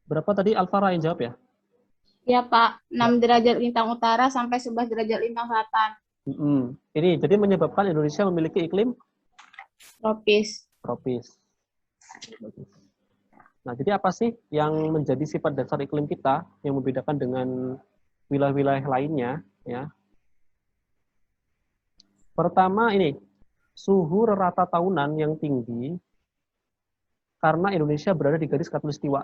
Berapa tadi Alvara yang jawab ya? Ya, Pak. 6 derajat lintang utara sampai 11 derajat lintang selatan. Ini jadi menyebabkan Indonesia memiliki iklim Tropis. tropis. Nah, jadi apa sih yang menjadi sifat dasar iklim kita yang membedakan dengan wilayah-wilayah lainnya? Ya, pertama ini suhu rata tahunan yang tinggi karena Indonesia berada di garis khatulistiwa.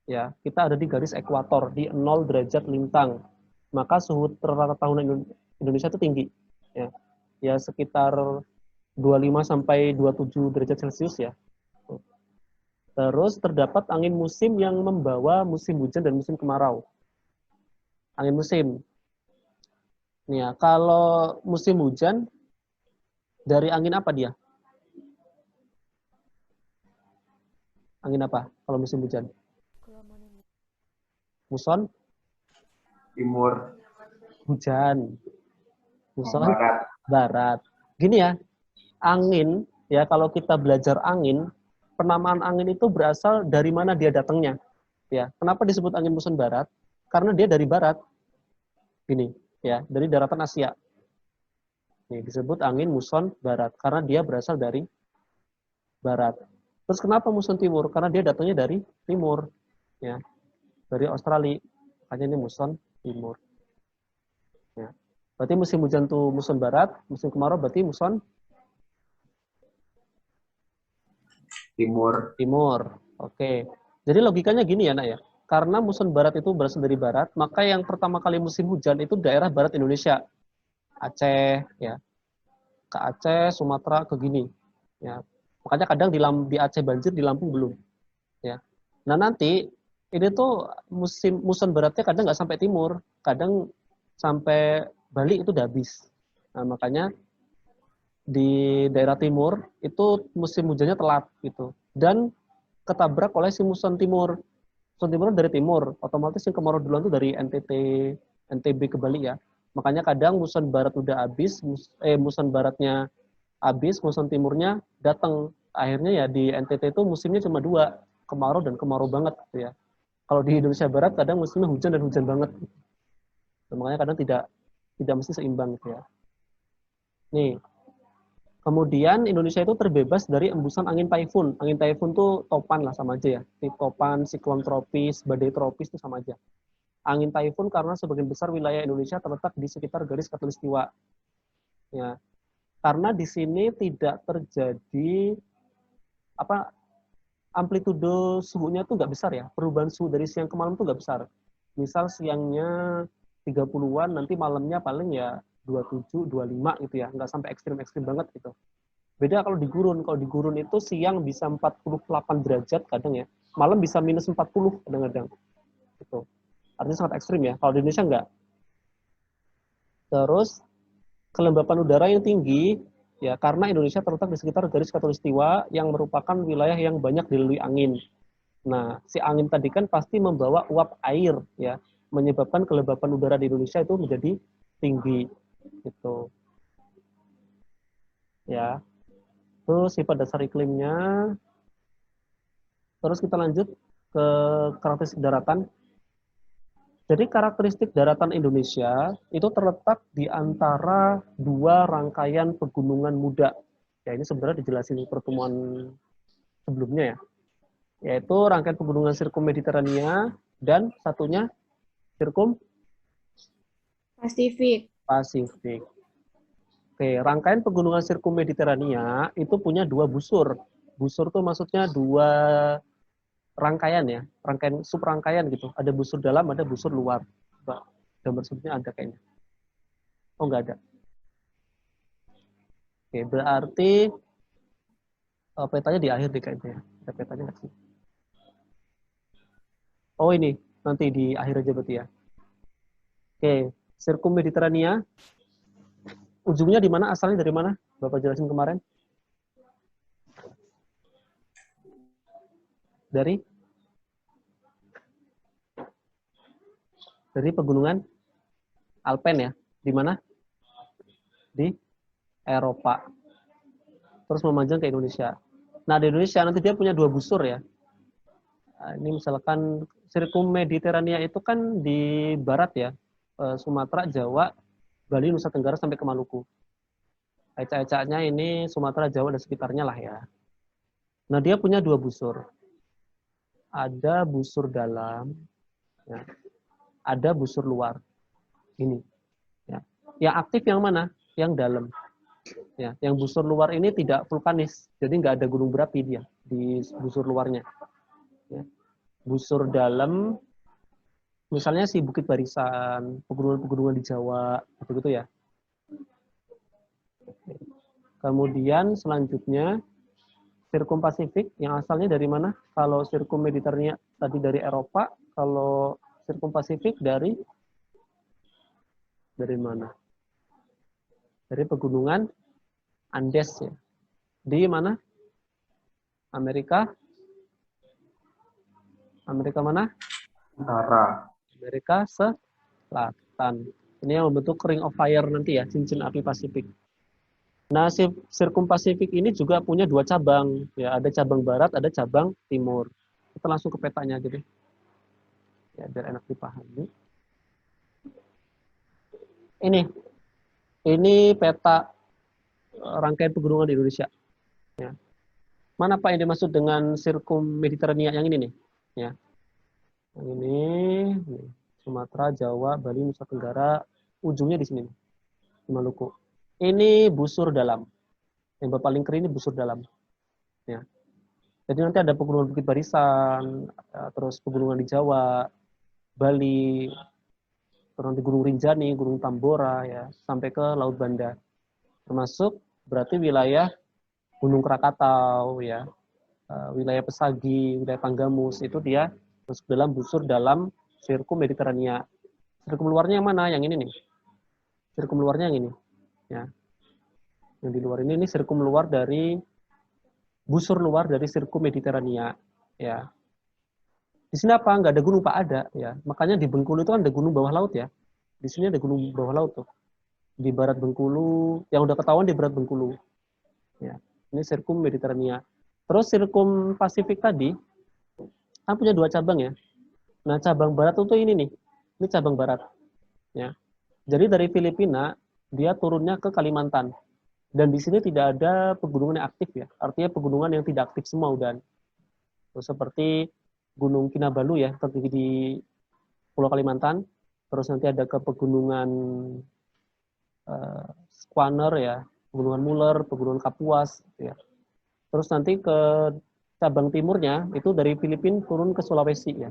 Ya, kita ada di garis ekuator di 0 derajat lintang. Maka suhu rata tahunan Indonesia itu tinggi. Ya, ya sekitar 25 sampai 27 derajat Celcius ya. Terus terdapat angin musim yang membawa musim hujan dan musim kemarau. Angin musim. Nih ya, kalau musim hujan dari angin apa dia? Angin apa kalau musim hujan? Muson? Timur. Hujan. Muson? Barat. Barat. Gini ya, angin ya kalau kita belajar angin, penamaan angin itu berasal dari mana dia datangnya. Ya, kenapa disebut angin muson barat? Karena dia dari barat. Ini ya, dari daratan Asia. Ini disebut angin muson barat karena dia berasal dari barat. Terus kenapa muson timur? Karena dia datangnya dari timur. Ya, dari Australia. Makanya ini muson timur. Ya. Berarti musim hujan tuh muson barat, musim kemarau berarti muson Timur. timur. Oke. Jadi logikanya gini ya, Nak ya. Karena muson barat itu berasal dari barat, maka yang pertama kali musim hujan itu daerah barat Indonesia. Aceh, ya. Ke Aceh, Sumatera, ke gini. Ya. Makanya kadang di Aceh banjir, di Lampung belum. Ya. Nah nanti ini tuh muson baratnya kadang nggak sampai timur, kadang sampai Bali itu udah habis. Nah makanya di daerah timur itu musim hujannya telat gitu. Dan ketabrak oleh si muson timur. Muson timur dari timur, otomatis yang kemarau duluan itu dari NTT, NTB ke Bali ya. Makanya kadang muson barat udah habis, muson baratnya habis, muson timurnya datang. Akhirnya ya di NTT itu musimnya cuma dua, kemarau dan kemarau banget gitu ya. Kalau di Indonesia Barat kadang musimnya hujan dan hujan banget. Makanya kadang tidak mesti seimbang gitu ya. Nih, kemudian Indonesia itu terbebas dari embusan angin taifun. Angin taifun tuh topan lah sama aja ya. Topan, siklon tropis, badai tropis itu sama aja. Angin taifun karena sebagian besar wilayah Indonesia terletak di sekitar garis khatulistiwa. Ya, karena di sini tidak terjadi apa amplitudo suhunya tuh nggak besar ya. Perubahan suhu dari siang ke malam tuh nggak besar. Misal siangnya 30-an, nanti malamnya paling ya 27, 25 gitu ya. Nggak sampai ekstrim-ekstrim banget gitu. Beda kalau di gurun. Kalau di gurun itu siang bisa 48 derajat kadang ya. Malam bisa minus 40 kadang-kadang. Gitu. Artinya sangat ekstrim ya. Kalau di Indonesia enggak. Terus kelembapan udara yang tinggi ya karena Indonesia terletak di sekitar garis khatulistiwa yang merupakan wilayah yang banyak dilalui angin. Nah, si angin tadi kan pasti membawa uap air ya, menyebabkan kelembapan udara di Indonesia itu menjadi tinggi gitu. Ya. Terus sifat dasar iklimnya. Terus kita lanjut ke karakteristik daratan. Jadi karakteristik daratan Indonesia itu terletak di antara dua rangkaian pegunungan muda. Ya ini sebenarnya dijelasin di pertemuan sebelumnya ya. Yaitu rangkaian pegunungan sirkum Mediterania dan satunya sirkum Pasifik. Pasifik. Oke, rangkaian pegunungan sirkum Mediterania itu punya dua busur. Busur tuh maksudnya dua rangkaian ya, rangkaian subrangkaian gitu. Ada busur dalam, ada busur luar. Gambar sebutnya ada kayaknya. Oh, nggak ada. Oke, berarti petanya di akhir deh kayaknya. Ada petanya nggak sih? Oh ini, nanti di akhir aja berarti ya. Oke, sirkum Mediterania. Ujungnya di mana? Asalnya dari mana? Bapak jelasin kemarin. Dari pegunungan Alpen ya. Di mana? Di Eropa. Terus memanjang ke Indonesia. Nah, di Indonesia nanti dia punya dua busur ya. Ini misalkan Sirkum Mediterania itu kan di barat ya, Sumatera, Jawa, Bali, Nusa Tenggara sampai ke Maluku. Ecak-ecaknya ini Sumatera, Jawa dan sekitarnya lah ya. Nah dia punya dua busur. Ada busur dalam, ya. Ada busur luar. Ini. Ya. Yang aktif yang mana? Yang dalam. Ya. Yang busur luar ini tidak vulkanis, jadi nggak ada gunung berapi dia di busur luarnya. Ya. Busur dalam, misalnya si Bukit Barisan, pegunungan-pegunungan di Jawa, gitu ya. Kemudian selanjutnya Sirkum Pasifik yang asalnya dari mana? Kalau Sirkum Mediterania tadi dari Eropa, kalau Sirkum Pasifik dari mana? Dari pegunungan Andes ya. Di mana? Amerika mana? Utara. Amerika Selatan. Ini yang membentuk Ring of Fire nanti ya, cincin api Pasifik. Nah, Sirkum Pasifik ini juga punya dua cabang. Ya, ada cabang barat, ada cabang timur. Kita langsung ke petanya aja deh. Ya, biar enak dipahami. Ini peta rangkaian pegunungan di Indonesia. Ya. Mana Pak yang dimaksud dengan Sirkum Mediterania yang ini nih? Ya. Yang ini, nih. Sumatera, Jawa, Bali, Nusa Tenggara, ujungnya di sini nih, di Maluku. Ini busur dalam. Yang paling kering ini busur dalam. Ya. Jadi nanti ada pegunungan Bukit Barisan, terus pegunungan di Jawa, Bali, terus nanti Gunung Rinjani, Gunung Tambora, ya, sampai ke Laut Banda. Termasuk berarti wilayah Gunung Krakatau, ya, wilayah Pesagi, wilayah Tanggamus, itu dia masuk dalam busur dalam Sirkum Mediterania. Sirkum luarnya yang mana? Yang ini nih. Sirkum luarnya yang ini. Ya. Yang di luar ini sirkum luar dari busur luar dari Sirkum Mediterania. Ya. Di sini apa? Nggak ada gunung Pak, ada ya. Makanya di Bengkulu itu kan ada gunung bawah laut ya. Di sini ada gunung bawah laut tuh. Di barat Bengkulu, yang udah ketahuan di barat Bengkulu. Ya. Ini Sirkum Mediterania. Terus Sirkum Pasifik tadi kan punya dua cabang ya. Nah, cabang barat itu ini nih. Ini cabang barat. Ya. Jadi dari Filipina dia turunnya ke Kalimantan. Dan di sini tidak ada pegunungan yang aktif ya. Artinya pegunungan yang tidak aktif semua udah. Seperti Gunung Kinabalu ya, tertinggi di Pulau Kalimantan. Terus nanti ada ke pegunungan Squaner ya, pegunungan Muller, pegunungan Kapuas ya. Terus nanti ke cabang timurnya itu dari Filipina turun ke Sulawesi ya.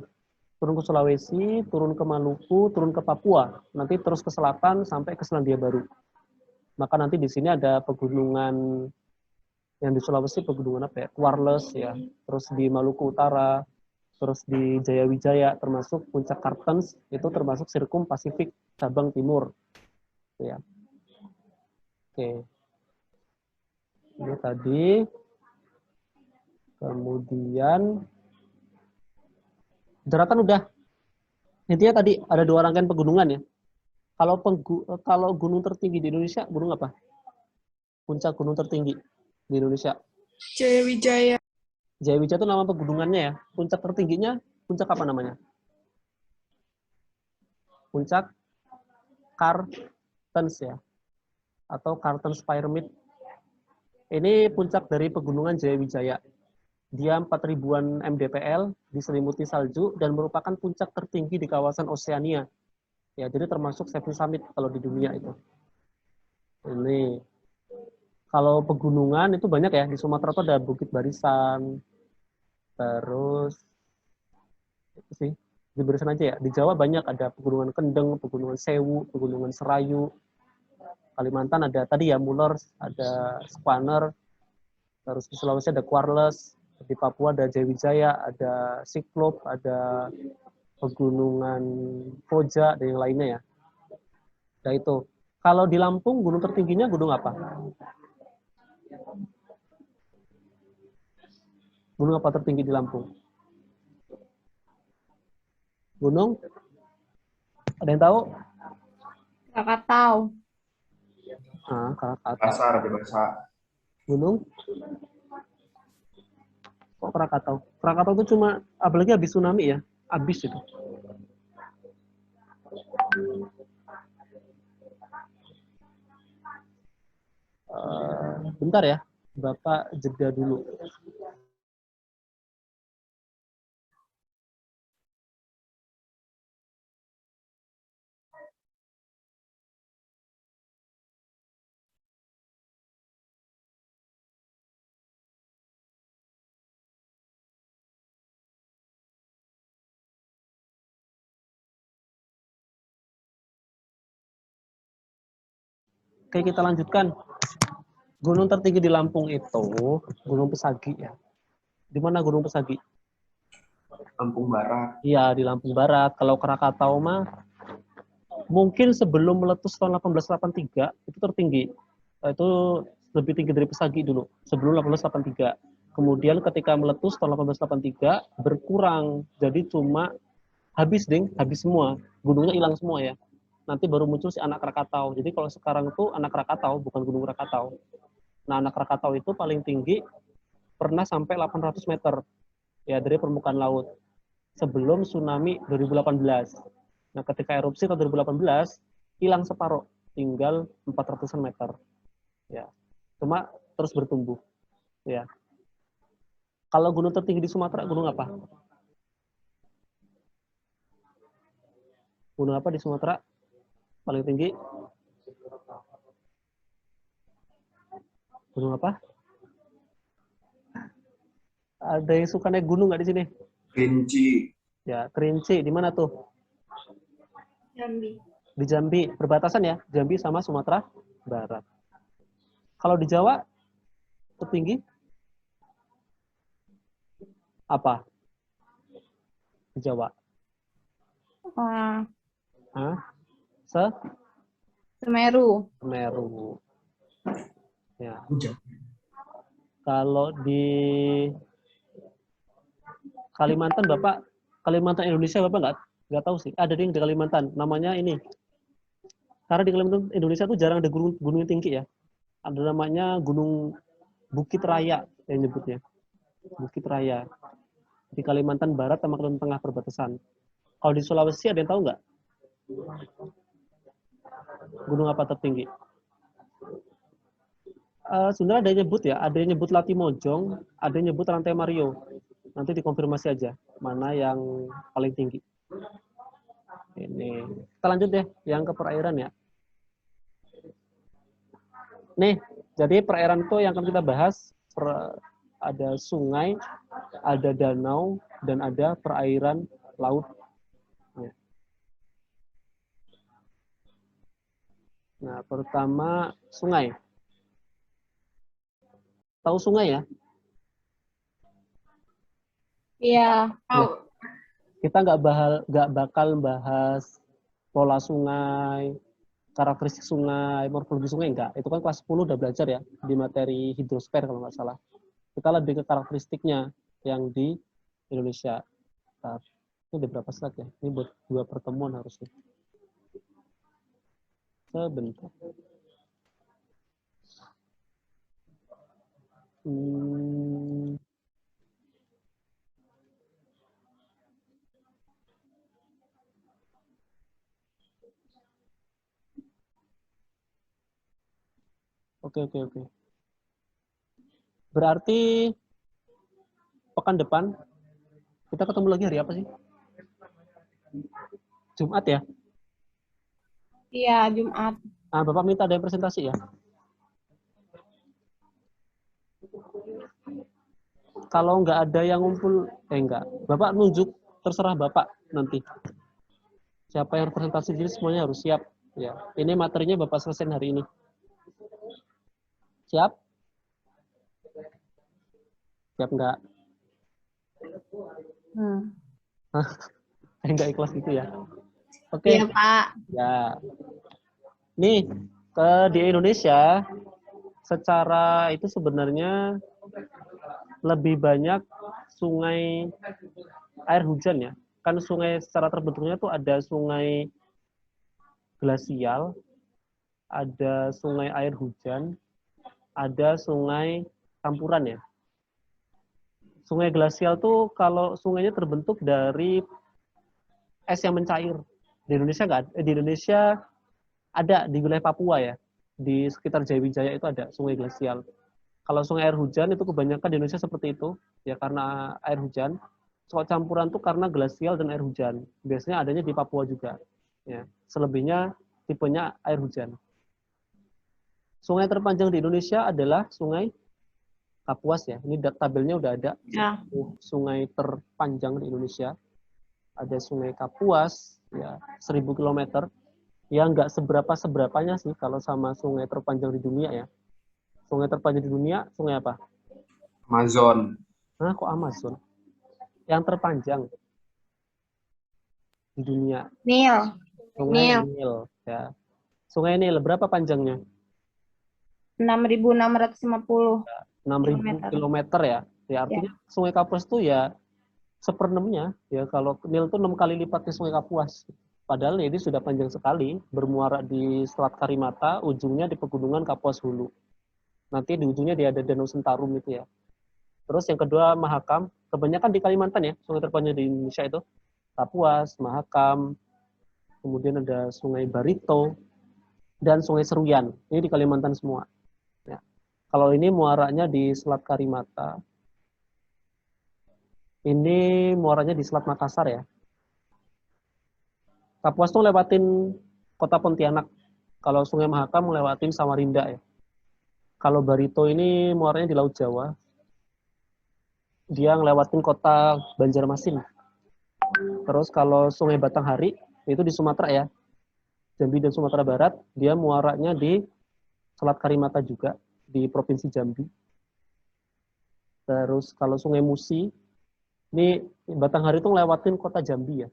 Turun ke Sulawesi, turun ke Maluku, turun ke Papua, nanti terus ke selatan sampai ke Selandia Baru. Maka nanti di sini ada pegunungan yang di Sulawesi, pegunungan apa ya? Warles ya. Terus di Maluku Utara, terus di Jayawijaya termasuk Puncak Kartens itu termasuk Sirkum Pasifik cabang timur. Ya. Oke. Ini tadi. Kemudian daratan udah. Intinya tadi ada dua rangkaian pegunungan ya. Kalau gunung tertinggi di Indonesia, gunung apa? Puncak gunung tertinggi di Indonesia. Jayawijaya. Jayawijaya itu nama pegunungannya ya. Puncak tertingginya, puncak apa namanya? Puncak Kartens ya. Atau Kartens Pyramid. Ini puncak dari pegunungan Jayawijaya. Dia 4.000-an mdpl, diselimuti salju, dan merupakan puncak tertinggi di kawasan Oseania. Ya, jadi termasuk Seven Summit kalau di dunia itu. Ini. Kalau pegunungan itu banyak ya. Di Sumatera itu ada Bukit Barisan. Terus, itu sih. Di Barisan aja ya. Di Jawa banyak ada pegunungan Kendeng, pegunungan Sewu, pegunungan Serayu. Kalimantan ada tadi ya Muller, ada Squaner. Terus di Sulawesi ada Quarles. Di Papua ada Jayawijaya, ada Siklop, ada pegunungan Koja, dan yang lainnya ya. Nah itu. Kalau di Lampung, gunung tertingginya gunung apa? Gunung apa tertinggi di Lampung? Gunung? Ada yang tahu? Krakatau. Krakatau. Pasar, di bahasa. Gunung? Kok Krakatau? Krakatau itu cuma, apalagi habis tsunami ya, habis itu. Bentar ya, Bapak jeda dulu. Oke, kita lanjutkan. Gunung tertinggi di Lampung itu Gunung Pesagi ya. Di mana Gunung Pesagi? Lampung Barat. Iya, di Lampung Barat. Kalau Krakatau mah mungkin sebelum meletus tahun 1883 itu tertinggi. Itu lebih tinggi dari Pesagi dulu, sebelum 1883. Kemudian ketika meletus tahun 1883 berkurang. Jadi cuma habis semua. Gunungnya hilang semua ya. Nanti baru muncul si anak Krakatau. Jadi kalau sekarang itu anak Krakatau, bukan Gunung Krakatau. Nah, anak Krakatau itu paling tinggi pernah sampai 800 meter ya dari permukaan laut sebelum tsunami 2018. Nah, ketika erupsi tahun 2018 hilang separuh, tinggal 400-an meter. Ya. Cuma terus bertumbuh. Ya. Kalau gunung tertinggi di Sumatera, gunung apa? Gunung apa di Sumatera? Paling tinggi? Gunung apa? Ada yang suka naik gunung nggak di sini? Kerinci. Ya, Kerinci. Di mana tuh? Jambi. Di Jambi. Berbatasan ya, Jambi sama Sumatera Barat. Kalau di Jawa, tertinggi? Apa? Di Jawa. Hah? Semeru. Semeru. Ya. Kalau di Kalimantan, Bapak, Kalimantan Indonesia Bapak nggak tahu sih. Ada yang di Kalimantan, namanya ini. Karena di Kalimantan Indonesia tuh jarang ada gunung, gunung tinggi ya. Ada namanya Gunung Bukit Raya yang nyebutnya. Bukit Raya. Di Kalimantan Barat sama Kalimantan Tengah perbatasan. Kalau di Sulawesi ada yang tahu nggak? Gunung apa tertinggi? Sebenarnya ada yang nyebut ya, ada yang nyebut Latimojong, ada yang nyebut Rantai Mario. Nanti dikonfirmasi aja mana yang paling tinggi. Ini kita lanjut ya, yang ke perairan ya. Nih, jadi perairan itu yang akan kita bahas ada sungai, ada danau, dan ada perairan laut. Nah, pertama sungai. Tahu sungai ya? Iya, tahu. Nah, kita nggak bakal bahas pola sungai, karakteristik sungai, morfologi sungai enggak. Itu kan kelas 10 udah belajar ya di materi hidrosfer kalau nggak salah. Kita lebih ke karakteristiknya yang di Indonesia. Nah, ini ada berapa slide ya? Ini buat 2 pertemuan harusnya. Sebentar. Oke. Berarti pekan depan kita ketemu lagi hari apa sih? Jumat ya? Iya, Jumat. Nah, Bapak minta ada yang presentasi ya? Kalau nggak ada yang ngumpul, enggak. Bapak nunjuk, terserah Bapak nanti. Siapa yang presentasi, jadi semuanya harus siap. Ya, ini materinya Bapak selesaiin hari ini. Siap? Siap nggak? Enggak ikhlas gitu ya? Oke. Iya, Pak. Ya. Nih, di Indonesia, secara itu sebenarnya lebih banyak sungai air hujan ya. Kan sungai secara terbentuknya tuh ada sungai glasial, ada sungai air hujan, ada sungai campuran ya. Sungai glasial tuh kalau sungainya terbentuk dari es yang mencair. Di Indonesia nggak ada. Di Indonesia ada di wilayah Papua ya. Di sekitar Jayawijaya itu ada sungai glasial. Kalau sungai air hujan itu kebanyakan di Indonesia seperti itu, ya karena air hujan. Soal campuran tuh karena glasial dan air hujan. Biasanya adanya di Papua juga. Ya. Selebihnya tipenya air hujan. Sungai terpanjang di Indonesia adalah Sungai Kapuas ya. Ini tabelnya udah ada. Ya. Sungai terpanjang di Indonesia. Ada Sungai Kapuas, ya 1000 km. Ya nggak seberapanya sih kalau sama sungai terpanjang di dunia ya. Sungai terpanjang di dunia, sungai apa? Amazon. Nah, kok Amazon? Yang terpanjang di dunia. Nil. Sungai Nil. Nil. Ya. Sungai Nil, berapa panjangnya? 6.650 6.000 kilometer ya. Ya artinya Sungai Kapuas itu ya seperenamnya. Ya kalau Nil itu 6 kali lipatnya Sungai Kapuas. Padahal ini sudah panjang sekali, bermuara di Selat Karimata, ujungnya di Pegunungan Kapuas Hulu. Nanti di ujungnya dia ada Danau Sentarum itu ya. Terus yang kedua Mahakam, kebanyakan di Kalimantan ya, sungai terpanjang di Indonesia itu. Kapuas, Mahakam, kemudian ada Sungai Barito, dan Sungai Seruyan. Ini di Kalimantan semua. Ya. Kalau ini muaranya di Selat Karimata. Ini muaranya di Selat Makassar ya. Kapuas tuh lewatin kota Pontianak. Kalau Sungai Mahakam lewatin Samarinda ya. Kalau Barito ini muaranya di Laut Jawa. Dia ngelewatin kota Banjarmasin. Terus kalau Sungai Batanghari itu di Sumatera ya. Jambi dan Sumatera Barat, dia muaranya di Selat Karimata juga di Provinsi Jambi. Terus kalau Sungai Musi, ini Batanghari itu ngelewatin kota Jambi ya.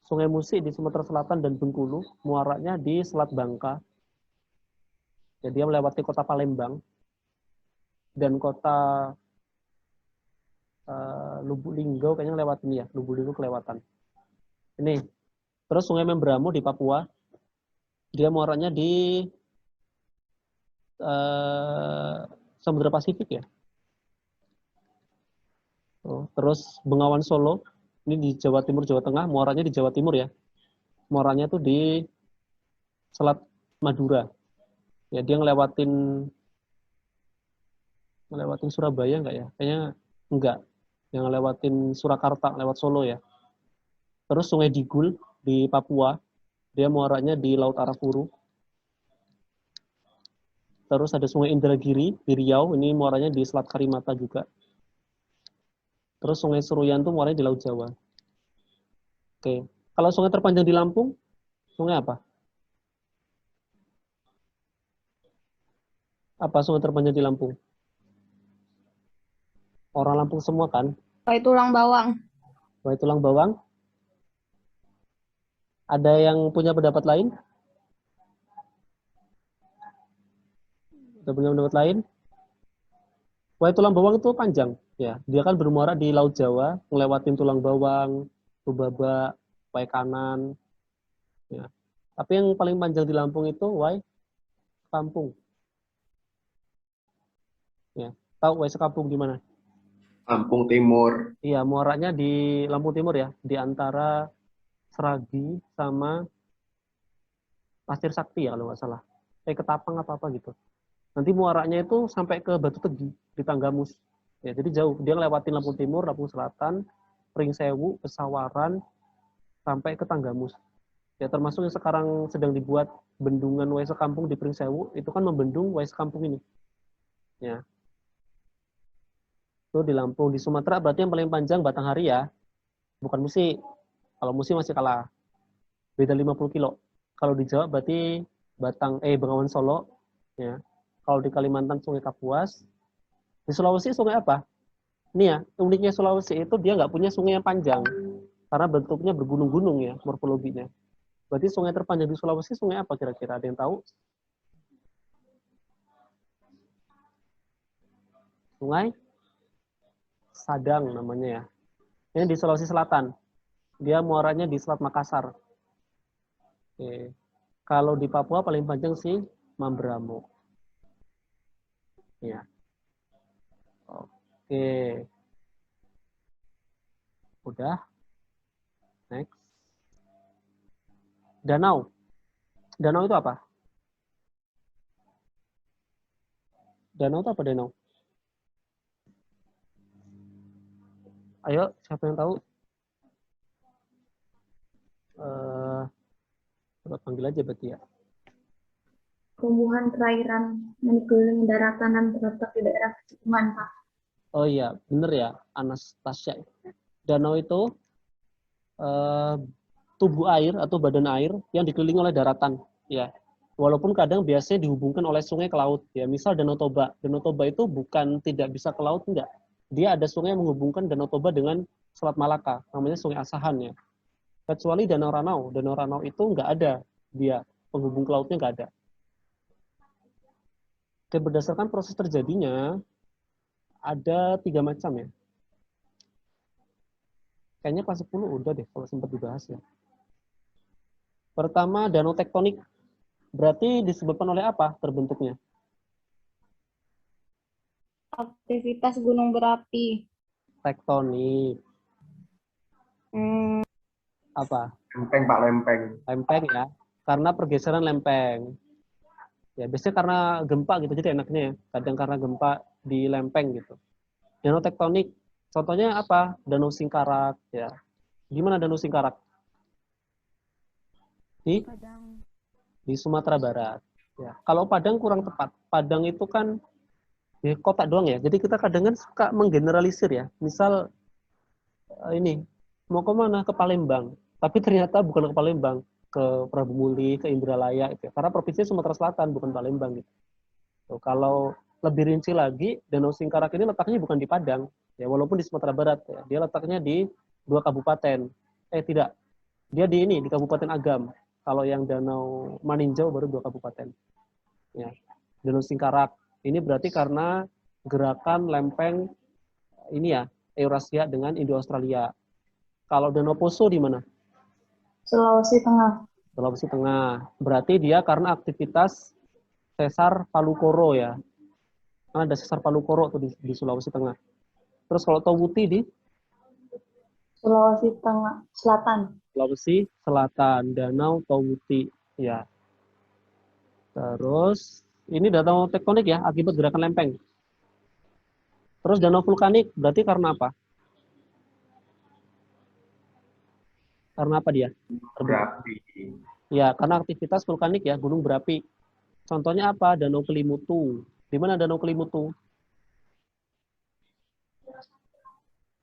Sungai Musi di Sumatera Selatan dan Bengkulu, muaranya di Selat Bangka. Jadi dia melewati kota Palembang dan kota Lubuk Linggau kayaknya lewatin ya, Lubuk Linggau kelewatan. Ini. Terus Sungai Membramo di Papua, dia muaranya di Samudra Pasifik ya. Terus Bengawan Solo, ini di Jawa Timur, Jawa Tengah, muaranya di Jawa Timur ya. Muaranya tuh di Selat Madura. Ya, dia ngelewatin Surabaya enggak ya? Kayaknya enggak. Yang ngelewatin Surakarta, lewat Solo ya. Terus Sungai Digul di Papua, dia muaranya di Laut Arafuru. Terus ada Sungai Indragiri di Riau, ini muaranya di Selat Karimata juga. Terus Sungai Seruyan itu muaranya di Laut Jawa. Oke. Kalau sungai terpanjang di Lampung, sungai apa? Apa sungai terpanjang di Lampung? Orang Lampung semua kan? Wai Tulang Bawang. Wai Tulang Bawang. Ada yang punya pendapat lain? Ada punya pendapat lain? Wai Tulang Bawang itu panjang. Ya, dia kan bermuara di Laut Jawa, ngelewatin Tulang Bawang, Rubaba, Wai Kanan. Ya. Tapi yang paling panjang di Lampung itu Wai Kampung. Ya, tahu Wai Sekampung di mana? Lampung Timur. Iya, muaranya di Lampung Timur ya, di antara Seragi sama Pasir Sakti ya kalau nggak salah. Ketapang apa-apa gitu. Nanti muaranya itu sampai ke Batu Tegi di Tanggamus. Ya, jadi jauh. Dia ngelewatin Lampung Timur, Lampung Selatan, Pringsewu, Pesawaran, sampai ke Tanggamus. Ya, termasuk yang sekarang sedang dibuat bendungan Wai Sekampung di Pringsewu, itu kan membendung Wai Sekampung ini. Ya. Itu di Lampung. Di Sumatera berarti yang paling panjang Batanghari ya. Bukan Musi. Kalau Musi masih kalah. Beda 50 kilo. Kalau di Jawa berarti Bengawan Solo. Ya. Kalau di Kalimantan Sungai Kapuas. Di Sulawesi sungai apa? Ini ya, uniknya Sulawesi itu dia nggak punya sungai yang panjang. Karena bentuknya bergunung-gunung ya, morfologinya. Berarti sungai terpanjang di Sulawesi sungai apa kira-kira? Ada yang tahu? Sungai Sadang namanya ya. Ini di Sulawesi Selatan. Dia muaranya di Selat Makassar. Oke. Kalau di Papua paling panjang sih Mambramo. Ya. Oke. Udah. Next. Danau. Danau itu apa? Danau itu apa danau? Ayo, siapa yang tahu? Coba panggil aja berarti ya. Tumbuhan perairan yang dikelilingi daratan dan terletak di daerah pegunungan, Pak. Oh iya, bener ya, Anastasia. Danau itu tubuh air atau badan air yang dikelilingi oleh daratan, ya. Walaupun kadang biasanya dihubungkan oleh sungai ke laut, ya. Misal Danau Toba. Danau Toba itu bukan tidak bisa ke laut, enggak. Dia ada sungai yang menghubungkan Danau Toba dengan Selat Malaka, namanya Sungai Asahan, ya. Kecuali Danau Ranau. Danau Ranau itu enggak ada, dia penghubung ke lautnya enggak ada. Oke, berdasarkan proses terjadinya, ada 3 macam ya. Kayaknya kelas 10 udah deh kalau sempat dibahas ya. Pertama, danau tektonik. Berarti disebabkan oleh apa terbentuknya? Aktivitas gunung berapi. Tektonik. Apa? Lempeng, Pak, lempeng. Lempeng ya. Karena pergeseran lempeng. Ya, biasanya karena gempa gitu, jadi enaknya ya. Kadang karena gempa di lempeng gitu. Danau tektonik. Contohnya apa? Danau Singkarak ya. Gimana Danau Singkarak? Di Sumatera Barat. Ya. Kalau Padang kurang tepat. Padang itu kan di kota doang ya. Jadi kita kadang kan suka menggeneralisir ya. Misal ini mau ke mana? Ke Palembang. Tapi ternyata bukan ke Palembang, ke Prabu Muli, ke Indralaya itu. Karena provinsi Sumatera Selatan bukan Palembang gitu. Tuh, kalau lebih rinci lagi, Danau Singkarak ini letaknya bukan di Padang, ya walaupun di Sumatera Barat ya. Dia letaknya di 2 kabupaten. Tidak. Dia di Kabupaten Agam. Kalau yang Danau Maninjau baru 2 kabupaten. Ya. Danau Singkarak. Ini berarti karena gerakan lempeng ini ya, Eurasia dengan Indo-Australia. Kalau Danau Poso di mana? Sulawesi Tengah. Sulawesi Tengah. Berarti dia karena aktivitas sesar Palu-Koro ya. Karena ada sesar Palu-Koro tuh di Sulawesi Tengah. Terus kalau Tawuti di Sulawesi Tengah Selatan. Sulawesi Selatan, Danau Tawuti ya. Terus ini danau tektonik ya, akibat gerakan lempeng. Terus danau vulkanik berarti karena apa? Karena apa dia? Berapi. Ya, karena aktivitas vulkanik ya, gunung berapi. Contohnya apa? Danau Kelimutu. Di mana Danau Kelimutu?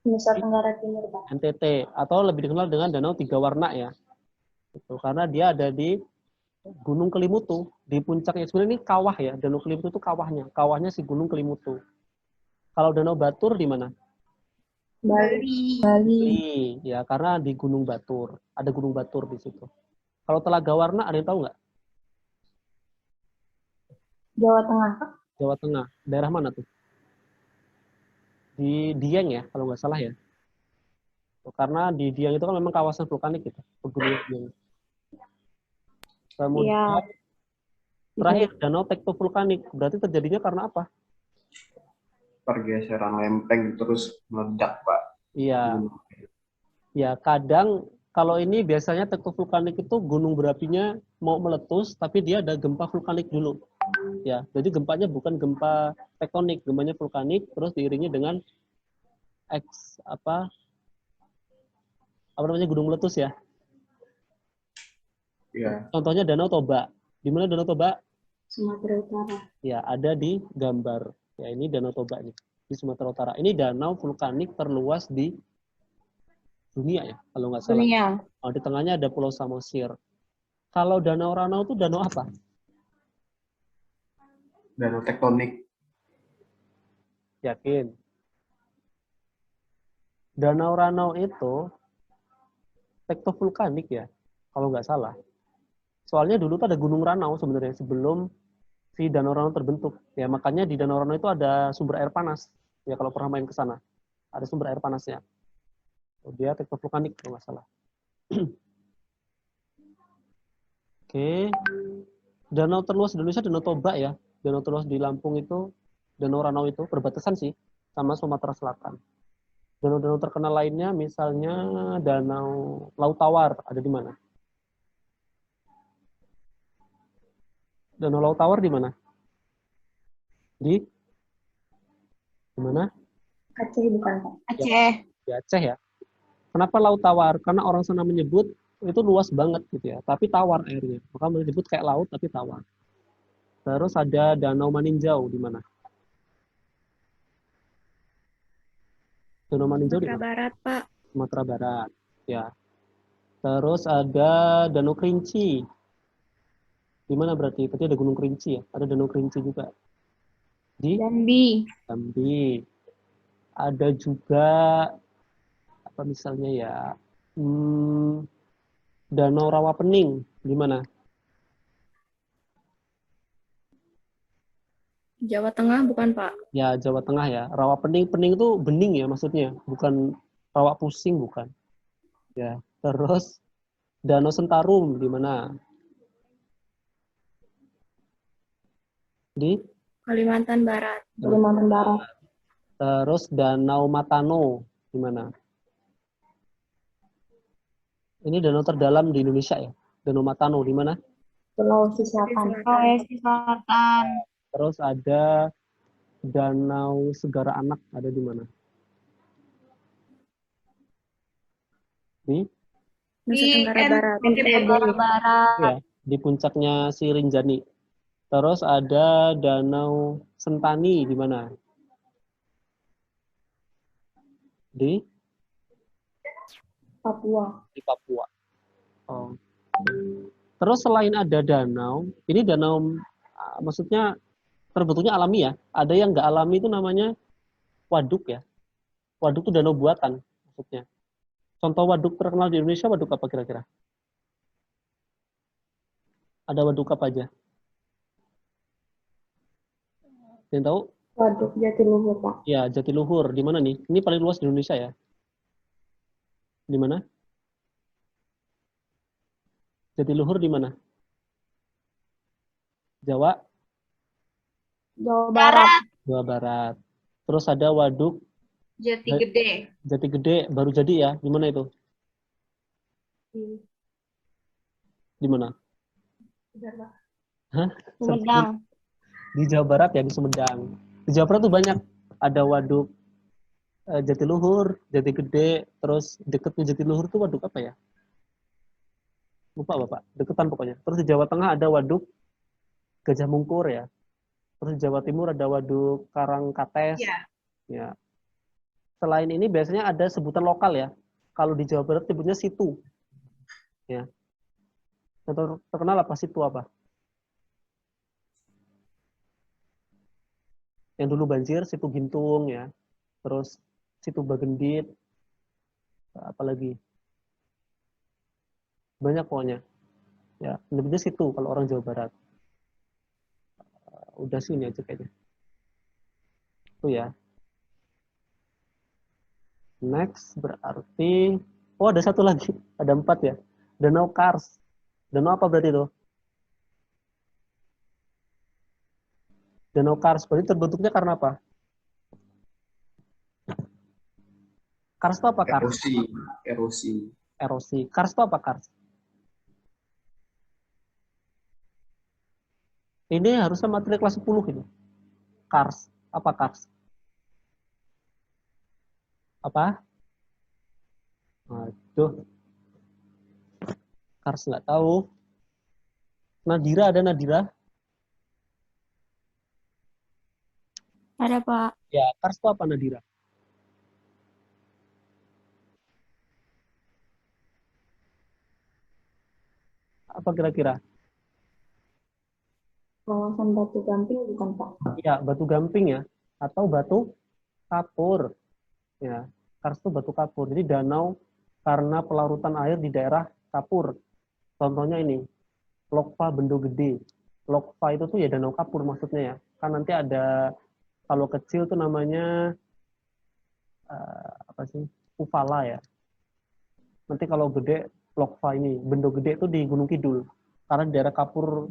Nusa Tenggara Timur, Pak. NTT atau lebih dikenal dengan Danau Tiga Warna ya. Itu karena dia ada di Gunung Kelimutu, di puncaknya. Sebenarnya ini kawah ya, Danau Kelimutu itu kawahnya si Gunung Kelimutu. Kalau Danau Batur di mana? Bali. Bali, ya karena di Gunung Batur, ada Gunung Batur di situ. Kalau Telaga Warna ada yang tahu nggak? Jawa Tengah, Pak. Jawa Tengah, daerah mana tuh? Di Dieng ya, kalau nggak salah ya. Karena di Dieng itu kan memang kawasan vulkanik gitu, pegunungan Dieng. Kemudian terakhir danau tektovulkanik, berarti terjadinya karena apa? Pergeseran lempeng terus meledak, Pak. Iya, ya kadang kalau ini biasanya tektovulkanik itu gunung berapinya mau meletus, tapi dia ada gempa vulkanik dulu. Ya, jadi gempanya bukan gempa tektonik, gempanya vulkanik, terus diiringi dengan apa namanya gunung meletus ya. Iya. Contohnya Danau Toba. Di mana Danau Toba? Sumatera Utara. Ya, ada di gambar. Ya, ini Danau Toba nih di Sumatera Utara. Ini danau vulkanik terluas di dunia ya, kalau nggak salah. Dunia. Oh, di tengahnya ada Pulau Samosir. Kalau Danau Ranau itu danau apa? Danau tektonik. Yakin? Danau Ranau itu tektovulkanik ya, kalau nggak salah. Soalnya dulu tuh ada Gunung Ranau sebenarnya sebelum si Danau Ranau terbentuk. Ya makanya di Danau Ranau itu ada sumber air panas. Ya kalau pernah main ke sana, ada sumber air panasnya. Dia tektovulkanik kalau nggak salah. Oke. Danau terluas di Indonesia Danau Toba ya. Danau terluas di Lampung itu Danau Ranau itu perbatasan sih sama Sumatera Selatan. Danau-danau terkenal lainnya misalnya Danau Laut Tawar ada di mana? Danau Laut Tawar di mana? Di mana? Aceh bukan, Pak. Aceh. Di Aceh ya. Kenapa Laut Tawar? Karena orang sana menyebut itu luas banget gitu ya, tapi tawar airnya. Maka menyebut kayak laut tapi tawar. Terus ada Danau Maninjau di mana? Danau Maninjau di Sumatera mana? Barat, Pak. Sumatera Barat. Ya. Terus ada Danau Kerinci. Di mana berarti? Berarti ada Gunung Kerinci ya. Ada Danau Kerinci juga. Di Jambi. Jambi. Ada juga apa misalnya ya? Danau Rawapening di mana? Jawa Tengah bukan, Pak? Ya, Jawa Tengah ya. Rawapening, pening itu bening ya maksudnya, bukan rawa pusing bukan. Ya. Terus Danau Sentarum di mana? Di Kalimantan Barat. Kalimantan Barat. Terus Danau Matano di mana? Ini danau terdalam di Indonesia ya. Danau Matano di mana? Sulawesi Selatan. Sulawesi Selatan. Terus ada Danau Segara Anak ada di mana? Di Nusa Tenggara Barat. ya, di puncaknya si Rinjani. Terus ada Danau Sentani di mana? Di Papua. Papua. Oh. Terus selain ada danau, ini danau maksudnya terbentuknya alami ya. Ada yang nggak alami itu namanya waduk ya. Waduk itu danau buatan maksudnya. Contoh waduk terkenal di Indonesia waduk apa kira-kira? Ada waduk apa aja? Yang tahu? Waduk Jatiluhur, Pak. Ya, Jatiluhur. Di mana nih? Ini paling luas di Indonesia ya. Di mana? Jatiluhur di mana? Jawa? Jawa Barat. Jawa Barat. Terus ada waduk Jati Gede. Jati Gede baru jadi ya. Di mana itu? Di mana? Hah? Sumedang. Di Jawa Barat ya, di Sumedang. Di Jawa Barat tuh banyak. Ada waduk Jatiluhur, Jati Gede, terus deketnya Jatiluhur tuh waduk apa ya? Lupa Bapak, deketan pokoknya. Terus di Jawa Tengah ada waduk Gajah Mungkur ya. Terus di Jawa Timur ada waduk Karangkates. Ya. Ya. Selain ini biasanya ada sebutan lokal ya. Kalau di Jawa Barat sebutnya situ. Ya. Yang terkenal apa situ apa? Yang dulu banjir situ Gintung ya. Terus situ Bagendit. Apalagi? Banyak pokoknya. Ya, sebutnya situ kalau orang Jawa Barat. Udah sih ini aja kayaknya. Itu ya. Next berarti, oh ada satu lagi, ada 4 ya. Danau Kars. Danau apa berarti itu? Danau Kars, berarti terbentuknya karena apa? Kars itu apa Kars? Erosi. Erosi. Kars itu apa Kars? Ini harusnya materi kelas 10 ini. Kars. Apa Kars? Apa? Aduh. Kars nggak tahu. Nadira ada Nadira? Ada, Pak. Ya, Kars itu apa Nadira? Apa kira-kira? Kawasan Batu Gamping bukan, Pak? Ya, batu gamping ya. Atau batu kapur. Ya, Kars itu batu kapur. Jadi danau karena pelarutan air di daerah kapur. Contohnya ini, Lokva Bendo Gede. Lokva itu tuh ya danau kapur maksudnya ya. Kan nanti ada, kalau kecil tuh namanya, apa sih, Uvala ya. Nanti kalau gede, Lokva ini. Bendo Gede itu di Gunung Kidul. Karena daerah kapur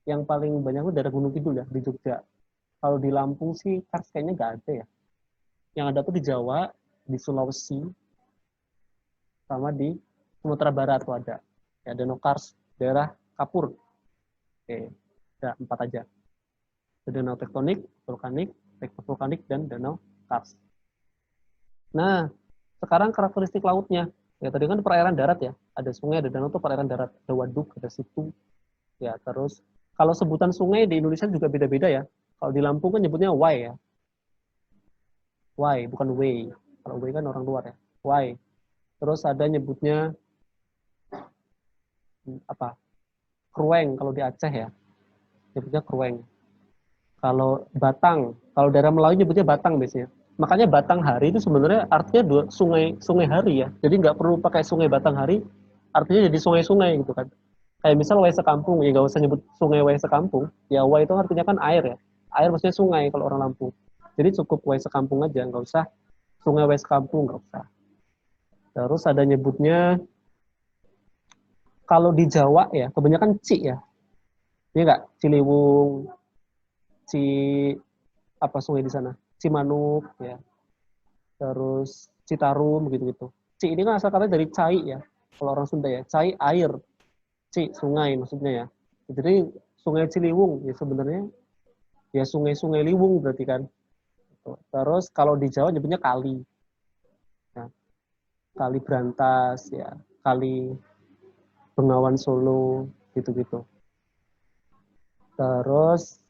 yang paling banyak itu daerah Gunung Kidul ya, di Jogja. Kalau di Lampung sih Kars kayaknya nggak ada ya. Yang ada tuh di Jawa, di Sulawesi, sama di Sumatera Barat tuh ada. Ya, Danau Kars, daerah Kapur. Oke, ada 4 aja. Ada danau tektonik, vulkanik, dan danau Kars. Nah, sekarang karakteristik lautnya. Ya, tadi kan perairan darat ya. Ada sungai, ada danau, itu perairan darat. Ada waduk, ada situ. Ya, terus kalau sebutan sungai di Indonesia juga beda-beda ya. Kalau di Lampung kan nyebutnya wai ya. Wai, bukan way. Kalau way kan orang luar ya. Wai. Terus ada nyebutnya apa? Krueng kalau di Aceh ya. Nyebutnya krueng. Kalau Batang, kalau daerah Melayu nyebutnya Batang biasanya. Makanya Batang Hari itu sebenarnya artinya sungai hari ya. Jadi nggak perlu pakai sungai Batang Hari, artinya jadi sungai-sungai gitu kan. Kayak misal Wae Sekampung, ya nggak usah nyebut sungai Wae Sekampung. Ya Wae itu artinya kan air ya. Air maksudnya sungai kalau orang Lampung. Jadi cukup Wae Sekampung aja, nggak usah sungai Wae Sekampung, nggak usah. Terus ada nyebutnya, kalau di Jawa ya, kebanyakan Ci ya. Iya nggak? Ciliwung, Ci apa sungai di sana? Cimanuk ya. Terus Citarum gitu-gitu. Ci ini kan asal katanya dari cai ya. Kalau orang Sunda ya, cai air. Ci sungai maksudnya ya. Jadi Sungai Ciliwung ya sebenarnya ya sungai-sungai Liwung berarti kan. Terus kalau di Jawa nyebutnya kali. Ya. Kali Brantas ya, kali Bengawan Solo gitu-gitu. Terus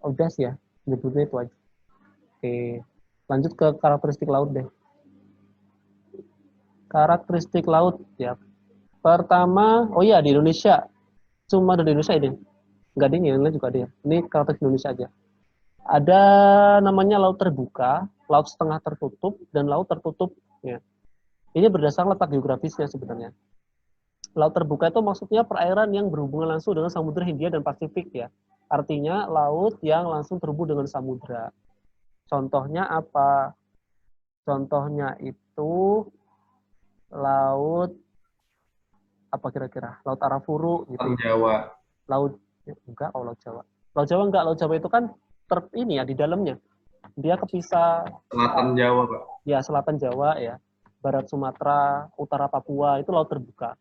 udah sih ya, nyebutnya itu aja. Oke, lanjut ke karakteristik laut deh. Karakteristik laut ya. Pertama, oh iya di Indonesia. Cuma ada di Indonesia ini. Enggak ada yang lain juga ada ya. Ini karakteristik Indonesia aja. Ada namanya laut terbuka, laut setengah tertutup, dan laut tertutup. Ya. Ini berdasarkan letak geografisnya sebenarnya. Laut terbuka itu maksudnya perairan yang berhubungan langsung dengan Samudra Hindia dan Pasifik ya. Artinya laut yang langsung terhubung dengan samudra. Contohnya apa? Contohnya itu laut apa kira-kira? Laut Arafuru gitu. Laut Jawa. Laut enggak, Laut Jawa. Laut Jawa enggak, Laut Jawa itu kan ini ya di dalamnya. Dia kepisah Selatan Jawa, Pak. ya selatan Jawa ya. Barat Sumatera, utara Papua itu laut terbuka.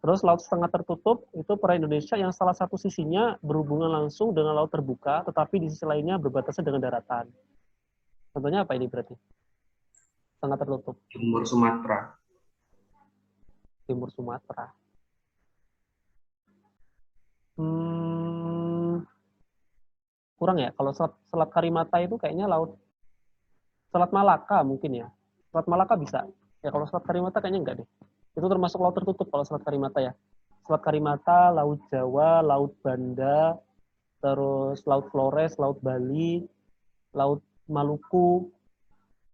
Terus laut setengah tertutup itu perairan Indonesia yang salah satu sisinya berhubungan langsung dengan laut terbuka, tetapi di sisi lainnya berbatasan dengan daratan. Contohnya apa ini berarti? Setengah tertutup. Timur Sumatera. Timur Sumatera. Kurang ya. Kalau Selat Karimata itu kayaknya laut. Selat Malaka mungkin ya. Selat Malaka bisa. Ya kalau Selat Karimata kayaknya enggak deh. Itu termasuk laut tertutup kalau Selat Karimata ya. Selat Karimata, Laut Jawa, Laut Banda, terus Laut Flores, Laut Bali, Laut Maluku,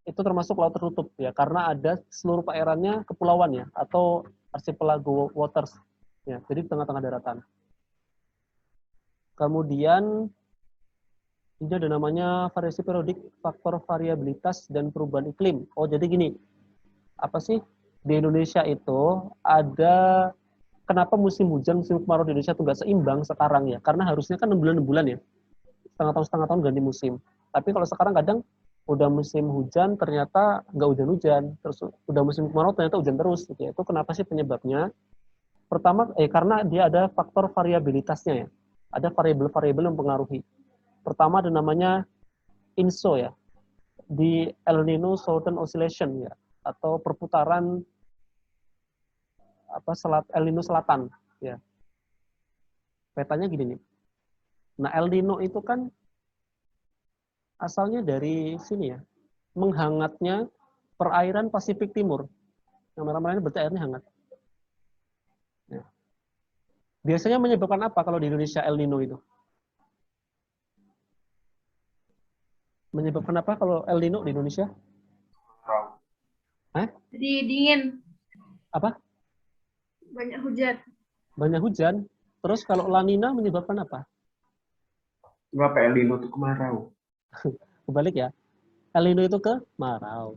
itu termasuk laut tertutup ya, karena ada seluruh perairannya kepulauan ya, atau archipelago waters ya, jadi di tengah-tengah daratan. Kemudian ini ada namanya variasi periodik, faktor variabilitas, dan perubahan iklim. Oh jadi gini, apa sih? Di Indonesia itu ada kenapa musim hujan, musim kemarau di Indonesia itu nggak seimbang sekarang ya? Karena harusnya kan 6 bulan ya, setengah tahun ganti musim. Tapi kalau sekarang kadang udah musim hujan ternyata nggak hujan-hujan, terus udah musim kemarau ternyata hujan terus. Gitu ya. Itu kenapa sih penyebabnya? Pertama, karena dia ada faktor variabilitasnya ya, ada variabel-variabel yang mempengaruhi. Pertama ada namanya INSO ya, di El Nino Southern Oscillation ya, atau perputaran El Nino Selatan ya. Petanya gini nih. Nah, El Nino itu kan asalnya dari sini ya, menghangatnya perairan Pasifik Timur. Yang merah-merah ini berarti airnya hangat. Ya. Biasanya menyebabkan apa kalau di Indonesia El Nino itu? Menyebabkan apa kalau El Nino di Indonesia? Jadi dingin, Apa? banyak hujan. Banyak hujan. Terus kalau La Nina menyebabkan apa? Kenapa El Nino itu kemarau? Kebalik ya. El Nino itu kemarau.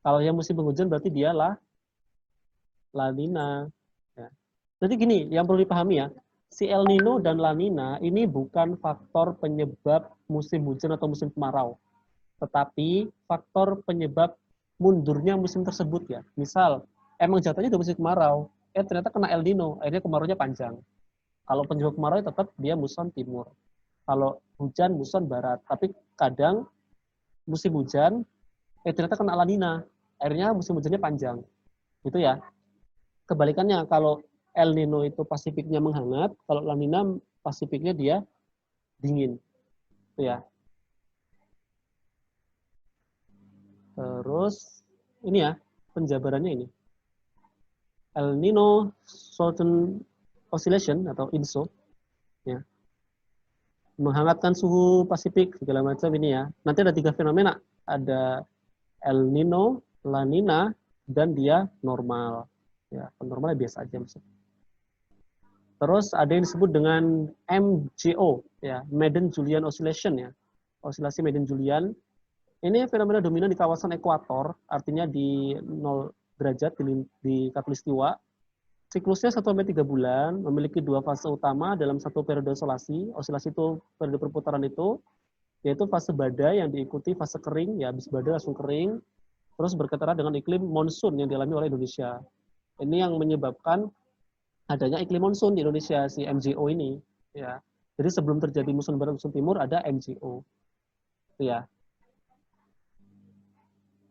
Kalau yang musim penghujan berarti dia La Nina. Ya. Jadi gini, yang perlu dipahami ya, si El Nino dan La Nina ini bukan faktor penyebab musim hujan atau musim kemarau. Tetapi faktor penyebab mundurnya musim tersebut ya. Misal, emang jatuhnya udah musim kemarau, ternyata kena El Nino, akhirnya kemaraunya panjang. Kalau penyebab kemarau tetap dia muson timur. Kalau hujan muson barat. Tapi kadang musim hujan, ternyata kena La Nina, akhirnya musim hujannya panjang. Gitu ya. Kebalikannya, kalau El Nino itu Pasifiknya menghangat, kalau La Nina Pasifiknya dia dingin. Itu ya. Terus ini ya, penjabarannya ini. El Nino Southern Oscillation atau INSO ya. Menghangatkan suhu Pasifik segala macam ini ya. Nanti ada 3 fenomena, ada El Nino, La Nina, dan dia normal. Ya, normalnya biasa aja maksudnya. Terus ada yang disebut dengan MJO ya, Madden-Julian Oscillation ya. Osilasi Madden-Julian. Ini fenomena dominan di kawasan ekuator, artinya di 0 derajat di khatulistiwa. Siklusnya 1-3 bulan, memiliki 2 fase utama dalam satu periode osilasi. Osilasi itu periode perputaran itu, yaitu fase badai yang diikuti fase kering, ya habis badai langsung kering, terus berkaitan dengan iklim monsun yang dialami oleh Indonesia. Ini yang menyebabkan adanya iklim monsun di Indonesia, si MJO ini. Ya. Jadi sebelum terjadi muson barat, muson timur, ada MJO. Ya.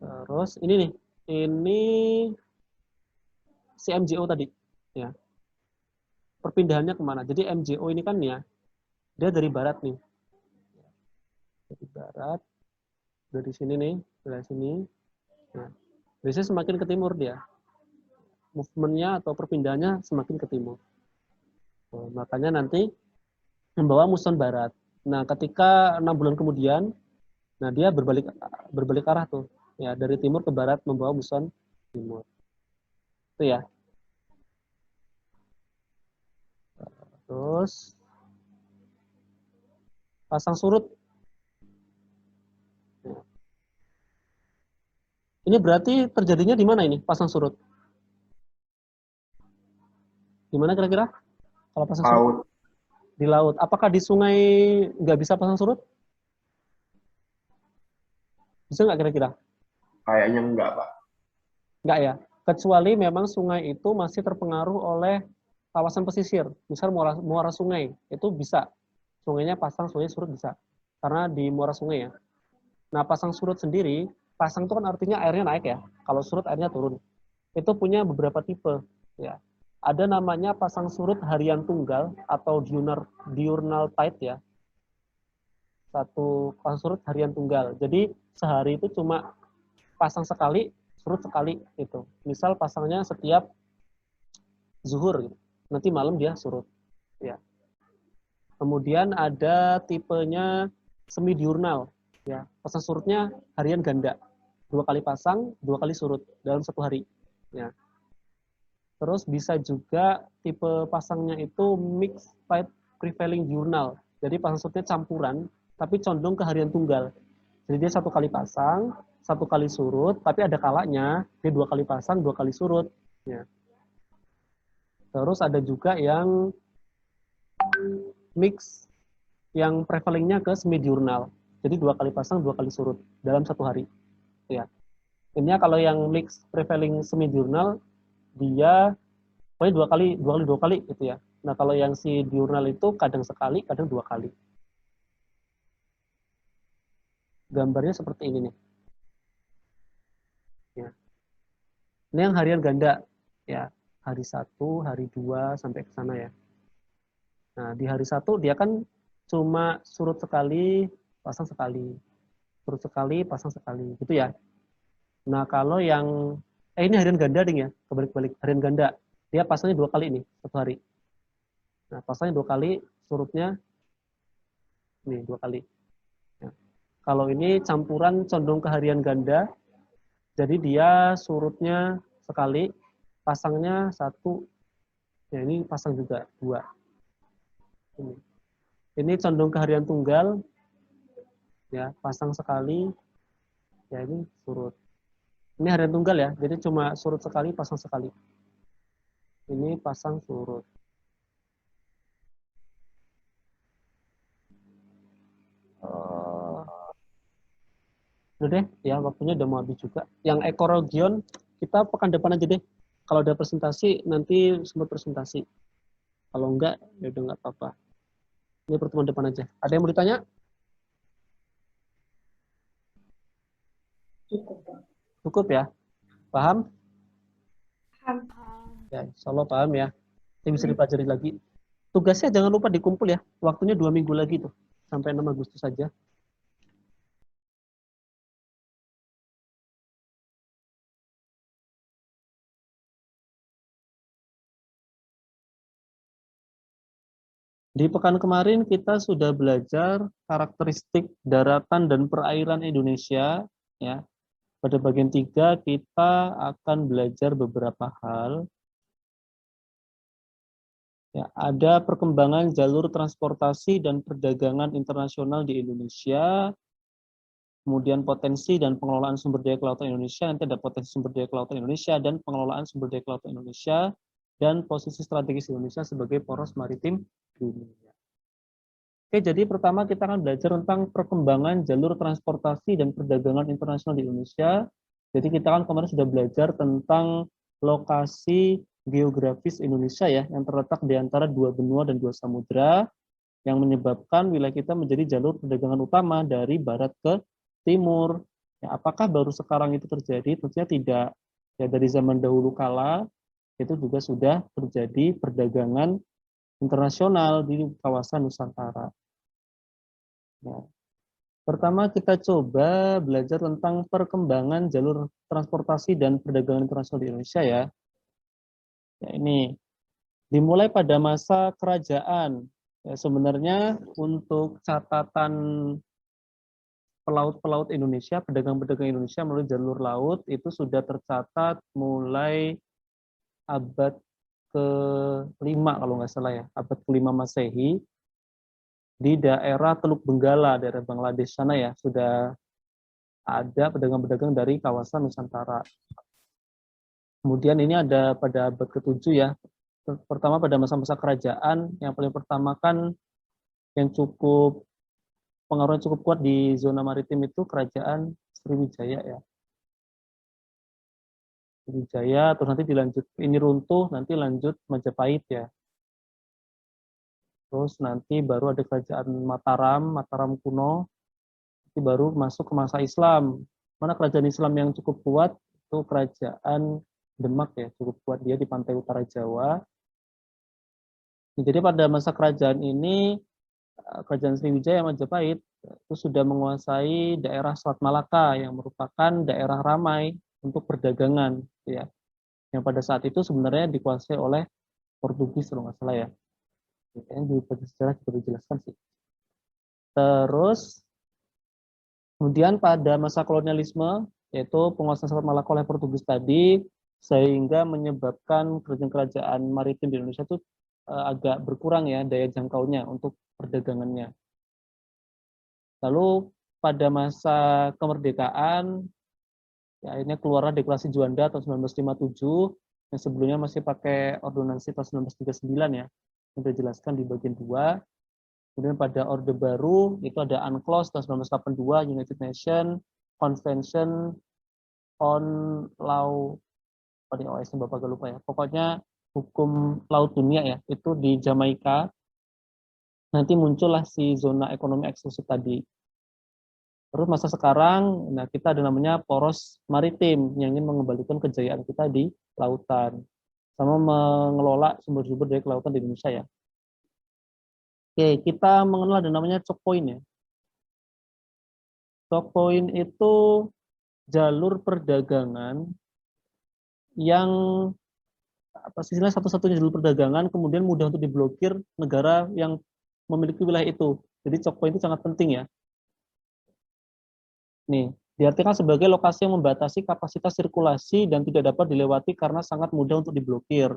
Terus ini nih, ini si MJO tadi, ya. Perpindahannya kemana? Jadi MJO ini kan ya, dia dari barat nih, dari barat, dari sini nih, dari sini. Nah, biasanya semakin ke timur dia, movementnya atau perpindahannya semakin ke timur. Nah, makanya nanti membawa muson barat. Nah, ketika 6 bulan kemudian, nah dia berbalik arah tuh, ya dari timur ke barat membawa muson timur. Itu ya. Terus pasang surut. Ini berarti terjadinya di mana ini pasang surut? Di mana kira-kira? Kalau pasang surut? Laut. Di laut. Apakah di sungai nggak bisa pasang surut? Bisa nggak kira-kira? Kayaknya enggak, Pak. Nggak ya. Kecuali memang sungai itu masih terpengaruh oleh kawasan pesisir. Misal muara sungai, itu bisa. Sungainya pasang, sungai surut bisa. Karena di muara sungai ya. Nah, pasang surut sendiri, pasang itu kan artinya airnya naik ya. Kalau surut airnya turun. Itu punya beberapa tipe. Ya. Ada namanya pasang surut harian tunggal atau diurnal tide ya. Satu pasang surut harian tunggal. Jadi sehari itu cuma pasang sekali, surut sekali itu. Misal pasangnya setiap zuhur gitu. Nanti malam dia surut. Ya. Kemudian ada tipenya semi diurnal. Ya, pasang surutnya harian ganda. 2 kali pasang, 2 kali surut dalam 1 hari. Ya. Terus bisa juga tipe pasangnya itu mixed tide prevailing diurnal. Jadi pasang surutnya campuran, tapi condong ke harian tunggal. Jadi dia 1 kali pasang, 1 kali surut, tapi ada kalanya dia 2 kali pasang, 2 kali surut. Ya. Terus ada juga yang mix yang prevailingnya ke semi diurnal. Jadi 2 kali pasang, 2 kali surut dalam 1 hari. Ya. Ini kalau yang mix prevailing semi diurnal dia pokoknya 2 kali gitu ya. Nah, kalau yang si diurnal itu kadang sekali, kadang 2 kali. Gambarnya seperti ini nih. Ya. Ini yang harian ganda ya. Hari 1, hari 2 sampai ke sana ya. Nah, di hari 1 dia kan cuma surut sekali, pasang sekali. Surut sekali, pasang sekali. Gitu ya. Nah, kalau yang ini harian ganda ding ya, kebalik-balik harian ganda. Dia pasangnya 2 kali nih 1 hari. Nah, pasangnya 2 kali, surutnya nih 2 kali. Ya. Kalau ini campuran condong ke harian ganda, jadi dia surutnya sekali, pasangnya 1. Ya, ini pasang juga 2. Ini condong ke harian tunggal, ya pasang sekali, ya ini surut. Ini harian tunggal ya, jadi cuma surut sekali, pasang sekali. Ini pasang surut. Udah deh, ya waktunya udah mau habis juga. Yang ekoregion kita pekan depan aja deh. Kalau ada presentasi nanti sempat presentasi. Kalau enggak ya udah nggak apa-apa. Ini pertemuan depan aja. Ada yang mau ditanya? Cukup, Pak. Cukup ya? Paham? Paham. Ya, insya Allah paham ya. Ini bisa dipelajari lagi. Tugasnya jangan lupa dikumpul ya. Waktunya 2 minggu lagi tuh. Sampai 6 Agustus saja. Di pekan kemarin kita sudah belajar karakteristik daratan dan perairan Indonesia. Ya, pada bagian 3 kita akan belajar beberapa hal. Ya, ada perkembangan jalur transportasi dan perdagangan internasional di Indonesia, kemudian potensi dan pengelolaan sumber daya kelautan Indonesia, nanti ada potensi sumber daya kelautan Indonesia dan pengelolaan sumber daya kelautan Indonesia, dan posisi strategis Indonesia sebagai poros maritim dunia. Oke, jadi pertama kita akan belajar tentang perkembangan jalur transportasi dan perdagangan internasional di Indonesia. Jadi kita kan kemarin sudah belajar tentang lokasi geografis Indonesia ya, yang terletak di antara 2 benua dan 2 samudra, yang menyebabkan wilayah kita menjadi jalur perdagangan utama dari barat ke timur. Ya, apakah baru sekarang itu terjadi? Tentunya tidak. Ya, dari zaman dahulu kala itu juga sudah terjadi perdagangan internasional di kawasan Nusantara. Nah, pertama kita coba belajar tentang perkembangan jalur transportasi dan perdagangan internasional di Indonesia ya. Ya, ini dimulai pada masa kerajaan. Ya, sebenarnya untuk catatan pelaut-pelaut Indonesia, pedagang-pedagang Indonesia melalui jalur laut itu sudah tercatat mulai abad ke-5 kalau nggak salah ya, abad ke-5 Masehi di daerah Teluk Benggala, daerah Bangladesh sana ya, sudah ada pedagang-pedagang dari kawasan Nusantara. Kemudian ini ada pada abad ke-7 ya. Pertama pada masa-masa kerajaan, yang paling pertama kan yang cukup pengaruhnya cukup kuat di zona maritim itu kerajaan Sriwijaya ya. Sriwijaya, terus nanti dilanjut, ini runtuh, nanti lanjut Majapahit ya. Terus nanti baru ada kerajaan Mataram, Mataram kuno, nanti baru masuk ke masa Islam. Mana kerajaan Islam yang cukup kuat, itu kerajaan Demak ya, cukup kuat dia di pantai utara Jawa. Jadi pada masa kerajaan ini, kerajaan Sriwijaya Majapahit itu sudah menguasai daerah Selat Malaka yang merupakan daerah ramai untuk perdagangan, ya. Yang pada saat itu sebenarnya dikuasai oleh Portugis kalau nggak salah ya. Kayaknya di sejarah juga dijelaskan sih. Terus kemudian pada masa kolonialisme, yaitu penguasaan Selat Malaka oleh Portugis tadi, sehingga menyebabkan kerajaan-kerajaan maritim di Indonesia itu agak berkurang ya daya jangkaunya untuk perdagangannya. Lalu pada masa kemerdekaan, ya akhirnya keluarlah Deklarasi Juanda tahun 1957, yang sebelumnya masih pakai ordonansi tahun 1939 ya, yang dijelaskan di bagian 2. Kemudian pada Orde Baru itu ada UNCLOS tahun 1982, United Nations Convention on Law, apa nih OS Bapak gak lupa ya. Pokoknya hukum laut dunia ya, itu di Jamaika. Nanti muncullah si zona ekonomi eksklusif tadi. Terus masa sekarang, nah kita ada namanya poros maritim yang ingin mengembalikan kejayaan kita di lautan, sama mengelola sumber-sumber dari kelautan di Indonesia ya. Oke, kita mengenal ada namanya choke point ya. Choke point itu jalur perdagangan yang apa istilahnya satu-satunya jalur perdagangan kemudian mudah untuk diblokir negara yang memiliki wilayah itu. Jadi choke point itu sangat penting ya. Nih, diartikan sebagai lokasi yang membatasi kapasitas sirkulasi dan tidak dapat dilewati karena sangat mudah untuk diblokir.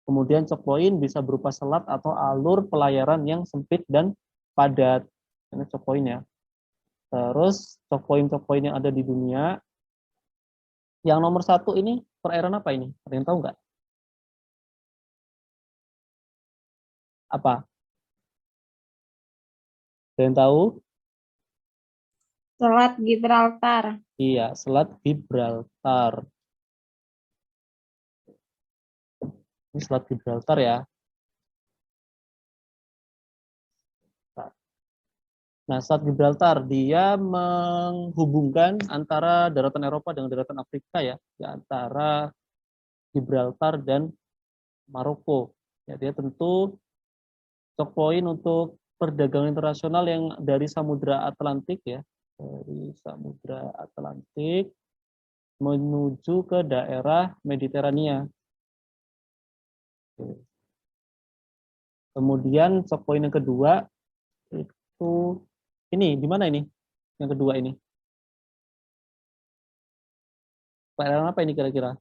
Kemudian choke point bisa berupa selat atau alur pelayaran yang sempit dan padat. Ini choke point ya. Terus choke point yang ada di dunia, yang nomor 1 ini perairan apa ini? Ada yang tahu nggak? Apa? Ada yang tahu? Selat Gibraltar. Iya, Selat Gibraltar. Ini Selat Gibraltar ya. Nah, Selat Gibraltar dia menghubungkan antara daratan Eropa dengan daratan Afrika ya, di antara Gibraltar dan Maroko. Ya, dia tentu choke point untuk perdagangan internasional yang dari Samudra Atlantik ya, dari Samudra Atlantik menuju ke daerah Mediterania. Kemudian choke point yang kedua itu ini di mana ini? Yang kedua ini. Perairan apa ini kira-kira?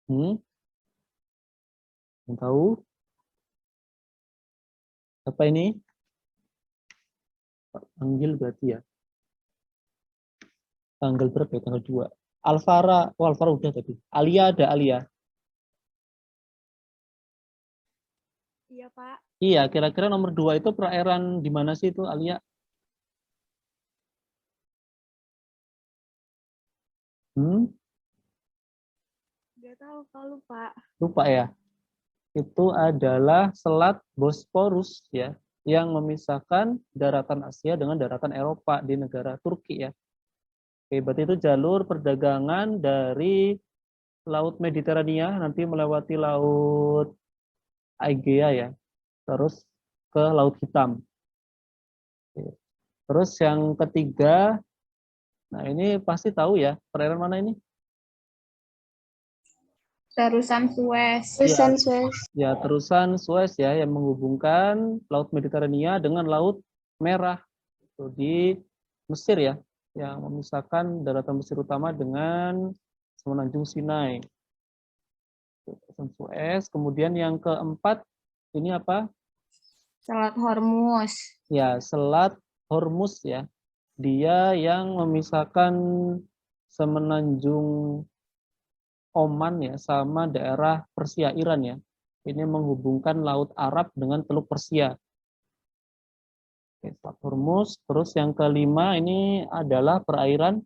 Yang tahu? Apa ini? Panggil berarti ya. Tanggal berapa ya? Tanggal 2. Alvara, oh Alvara udah tadi. Alia ada Alia. Iya, Pak. Iya, kira-kira nomor 2 itu perairan di mana sih itu Alia? Gak tahu, Pak, lupa. Lupa ya. Itu adalah Selat Bosporus ya, yang memisahkan daratan Asia dengan daratan Eropa di negara Turki ya. Oke, berarti itu jalur perdagangan dari Laut Mediterania nanti melewati Laut Aegea ya, terus ke Laut Hitam. Oke. Terus yang ketiga, nah ini pasti tahu ya, perairan mana ini? Terusan Suez. Terusan Suez. Ya, terusan Suez ya, yang menghubungkan Laut Mediterania dengan Laut Merah itu di Mesir ya, yang memisahkan daratan Mesir utama dengan Semenanjung Sinai. Terusan Suez. Kemudian yang keempat ini apa? Selat Hormuz. Ya, Selat Hormuz ya. Dia yang memisahkan Semenanjung Oman ya sama daerah Persia Iran ya. Ini menghubungkan Laut Arab dengan Teluk Persia. Oke, Selat Hormuz. Terus yang kelima ini adalah perairan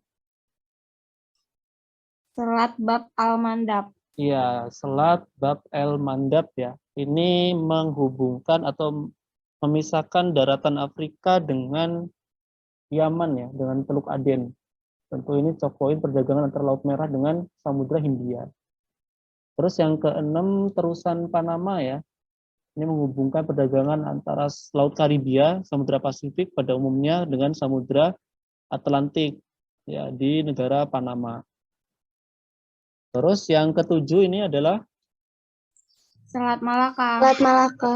Selat Bab al-Mandab. ya, Selat Bab el Mandab ya. Ini menghubungkan atau memisahkan daratan Afrika dengan Yaman ya, dengan Teluk Aden. Tentu ini choke point perdagangan antara Laut Merah dengan Samudra Hindia. Terus yang keenam terusan Panama ya. Ini menghubungkan perdagangan antara Laut Karibia, Samudra Pasifik pada umumnya dengan Samudra Atlantik ya di negara Panama. Terus yang ketujuh ini adalah Selat Malaka. Selat Malaka.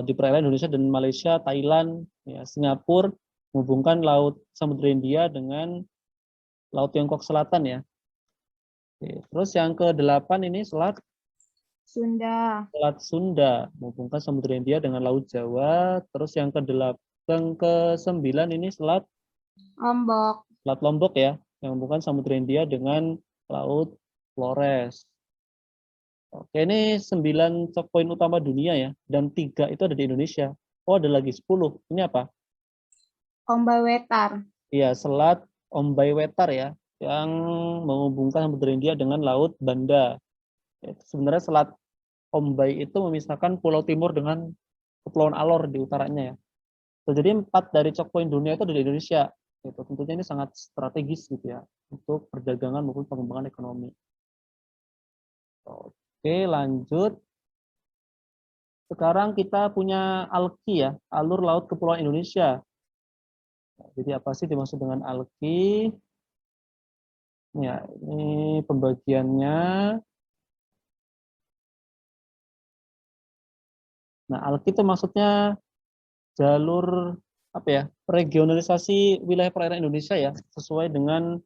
Di perairan Indonesia dan Malaysia, Thailand, ya, Singapura menghubungkan Laut Samudra Hindia dengan Laut Tiongkok Selatan ya. Oke. Terus yang ke-8 ini Selat Sunda menghubungkan Samudra Hindia dengan Laut Jawa. Terus yang ke-9 ini Selat Lombok ya, yang menghubungkan Samudra Hindia dengan Laut Flores. Oke, ini 9 choke point utama dunia ya, dan 3 itu ada di Indonesia. Oh, ada lagi 10. Ini apa? Ombay Wetar. Iya, Selat Ombay Wetar ya, yang menghubungkan Samudra Hindia dengan Laut Banda. Sebenarnya Selat Ombay itu memisahkan Pulau Timur dengan Kepulauan Alor di utaranya ya. Jadi 4 dari choke point dunia itu ada di Indonesia. Gitu. Tentunya ini sangat strategis gitu ya untuk perdagangan maupun pengembangan ekonomi. Oke, lanjut. Sekarang kita punya ALKI ya, Alur Laut Kepulauan Indonesia. Jadi apa sih dimaksud dengan ALKI? Ya, ini pembagiannya. Nah, ALKI itu maksudnya jalur apa ya? Regionalisasi wilayah perairan Indonesia ya, sesuai dengan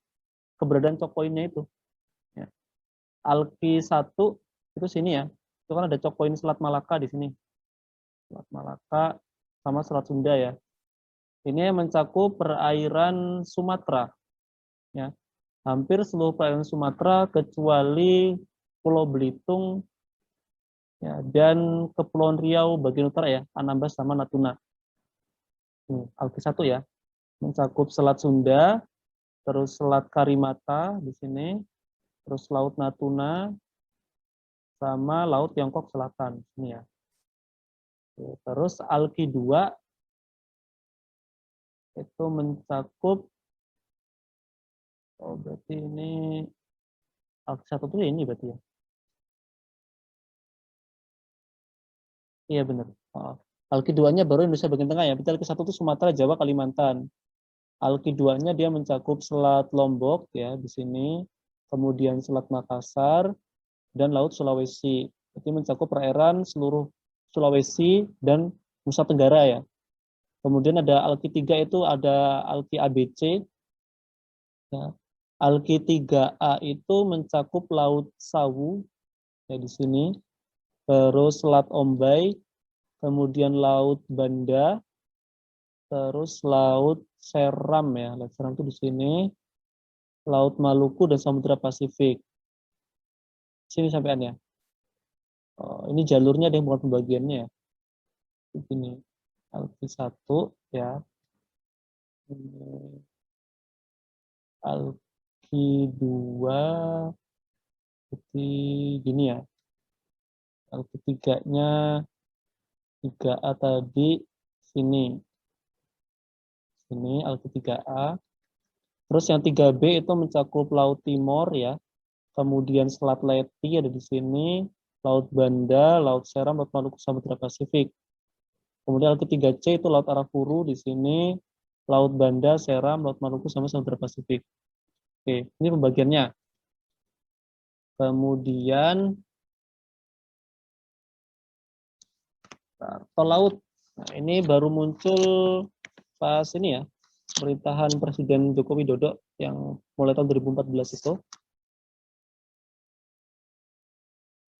keberadaan choke point-nya itu. Ya. ALKI 1 itu sini ya. Itu kan ada choke point Selat Malaka di sini. Selat Malaka sama Selat Sunda ya. Ini mencakup perairan Sumatera. Ya. Hampir seluruh perairan Sumatera kecuali Pulau Belitung ya, dan Kepulauan Riau bagian utara ya, Anambas sama Natuna. ALKI 1 ya. mencakup Selat Sunda, terus Selat Karimata di sini, terus Laut Natuna, sama Laut Tiongkok Selatan. Ini ya. Terus Alki 2 itu mencakup, oh berarti ini Alki 1 itu ini berarti ya. Iya benar. Alki 2-nya baru Indonesia bagian tengah ya. Berarti Alki 1 itu Sumatera, Jawa, Kalimantan. Alki 2-nya dia mencakup Selat Lombok ya di sini, kemudian Selat Makassar dan Laut Sulawesi. Jadi mencakup perairan seluruh Sulawesi dan Nusa Tenggara ya. Kemudian ada Alki 3 itu ada Alki ABC. Ya. Alki 3A itu mencakup Laut Sawu ya di sini. Terus Selat Ombai, kemudian Laut Banda, terus Laut Seram ya. Laut Seram itu di sini. Laut Maluku dan Samudra Pasifik. Sini sampean ya. Oh, ini jalurnya ada yang bukan pembagiannya ya. Begini. Alki 1 ya. Alki 2 seperti gini ya. Alki 3-nya 3A tadi sini. Sini Alki 3A. Terus yang 3B itu mencakup Laut Timor ya. Kemudian Selat Leti ada di sini, Laut Banda, Laut Seram, Laut Maluku, Samudra Pasifik. Kemudian Alki 3C itu Laut Arafuru di sini, Laut Banda, Seram, Laut Maluku, sama Samudra Pasifik. Oke, ini pembagiannya. Kemudian tol laut. Nah, ini baru muncul pas ini ya, pemerintahan Presiden Joko Widodo yang mulai tahun 2014 itu.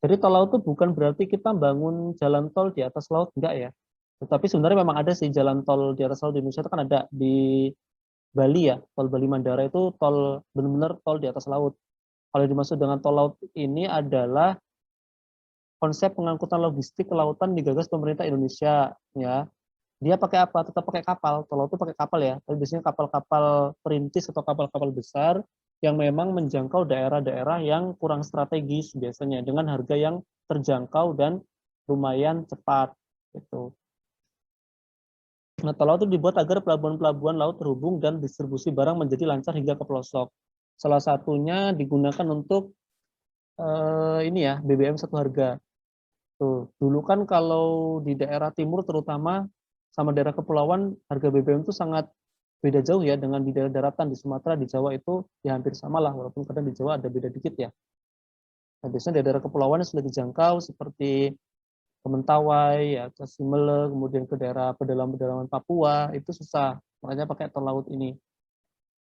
Jadi tol laut itu bukan berarti kita bangun jalan tol di atas laut, enggak ya. Tetapi sebenarnya memang ada sih jalan tol di atas laut di Indonesia, itu kan ada di Bali ya, tol Bali Mandara itu tol benar-benar tol di atas laut. Kalau dimaksud dengan tol laut ini adalah konsep pengangkutan logistik ke lautan digagas pemerintah Indonesia ya. Dia pakai apa? Tetap pakai kapal. Tol laut itu pakai kapal ya. Tapi biasanya kapal-kapal perintis atau kapal-kapal besar yang memang menjangkau daerah-daerah yang kurang strategis biasanya dengan harga yang terjangkau dan lumayan cepat gitu. Nah, tol laut itu dibuat agar pelabuhan-pelabuhan laut terhubung dan distribusi barang menjadi lancar hingga ke pelosok. Salah satunya digunakan untuk ini ya, BBM satu harga. Tuh, dulu kan kalau di daerah timur terutama sama daerah kepulauan harga BBM itu sangat beda jauh ya dengan di daerah daratan di Sumatera, di Jawa itu ya hampir sama lah, walaupun kadang di Jawa ada beda dikit ya. Nah, biasanya di daerah kepulauan yang sudah dijangkau seperti ke Mentawai, ya, ke Simele, kemudian ke daerah pedalaman-pedalaman Papua, itu susah. Makanya pakai tol laut ini.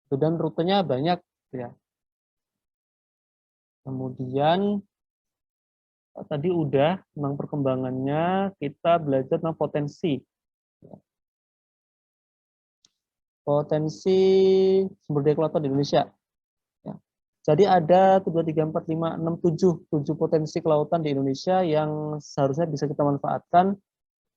Dan rutenya banyak ya. Kemudian tadi udah tentang perkembangannya, kita belajar tentang potensi. Potensi sumber daya kelautan di Indonesia. Ya. Jadi ada 1, 2, 3, 4, 5, 6, 7 potensi kelautan di Indonesia yang seharusnya bisa kita manfaatkan.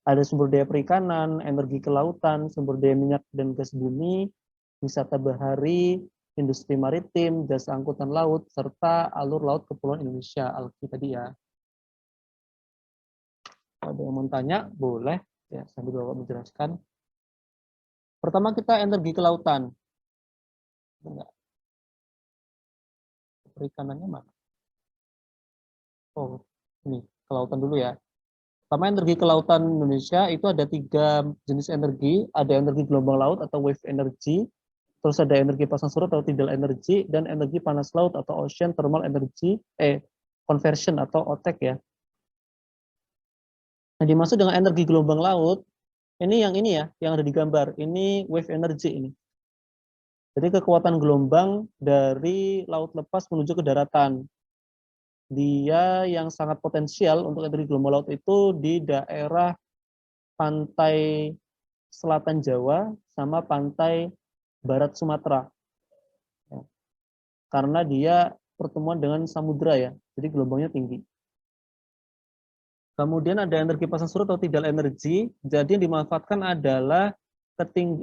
Ada sumber daya perikanan, energi kelautan, sumber daya minyak dan gas bumi, wisata bahari, industri maritim, jasa angkutan laut, serta alur laut kepulauan Indonesia. Alki tadi ya. Ada yang mau tanya, boleh ya sambil Bapak menjelaskan. Pertama kita energi kelautan. Enggak. Perikanannya mana? Oh, ini kelautan dulu ya. Pertama energi kelautan Indonesia itu ada 3 jenis energi. Ada energi gelombang laut atau wave energy. Terus ada energi pasang surut atau tidal energy. Dan energi panas laut atau ocean thermal energy. Conversion atau OTEC ya. Nah, dimaksud dengan energi gelombang laut, ini ya, yang ada di gambar. Ini wave energy ini. Jadi kekuatan gelombang dari laut lepas menuju ke daratan. Dia yang sangat potensial untuk energi gelombang laut itu di daerah pantai selatan Jawa sama pantai barat Sumatera. Karena dia pertemuan dengan samudra ya, jadi gelombangnya tinggi. Kemudian ada energi pasang surut atau tidal energy. Jadi yang dimanfaatkan adalah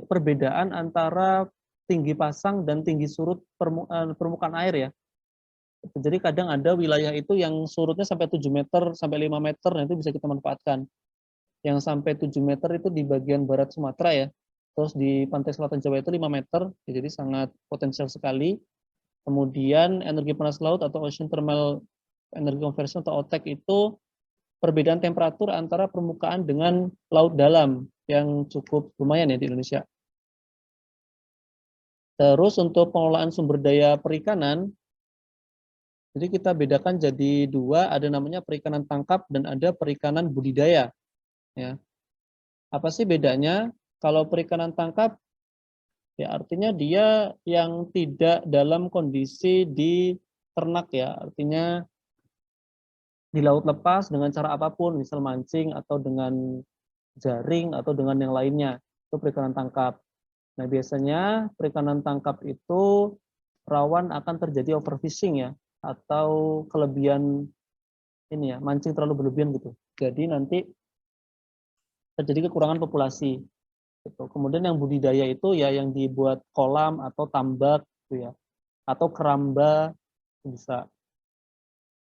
perbedaan antara tinggi pasang dan tinggi surut permukaan air ya. Jadi kadang ada wilayah itu yang surutnya sampai 7 meter, sampai 5 meter, nah itu bisa kita manfaatkan. Yang sampai 7 meter itu di bagian barat Sumatera ya. Terus di pantai selatan Jawa itu 5 meter, jadi sangat potensial sekali. Kemudian energi panas laut atau Ocean Thermal Energy Conversion atau OTEC itu perbedaan temperatur antara permukaan dengan laut dalam yang cukup lumayan ya di Indonesia. Terus untuk pengelolaan sumber daya perikanan, jadi kita bedakan jadi dua, ada namanya perikanan tangkap dan ada perikanan budidaya. Ya. Apa sih bedanya? Kalau perikanan tangkap, ya artinya dia yang tidak dalam kondisi di ternak ya, artinya di laut lepas dengan cara apapun, misal mancing atau dengan jaring atau dengan yang lainnya, itu perikanan tangkap. Nah biasanya perikanan tangkap itu rawan akan terjadi overfishing ya, atau kelebihan ini ya, mancing terlalu berlebihan gitu. Jadi nanti terjadi kekurangan populasi. Gitu. Kemudian yang budidaya itu ya yang dibuat kolam atau tambak gitu ya, atau keramba bisa.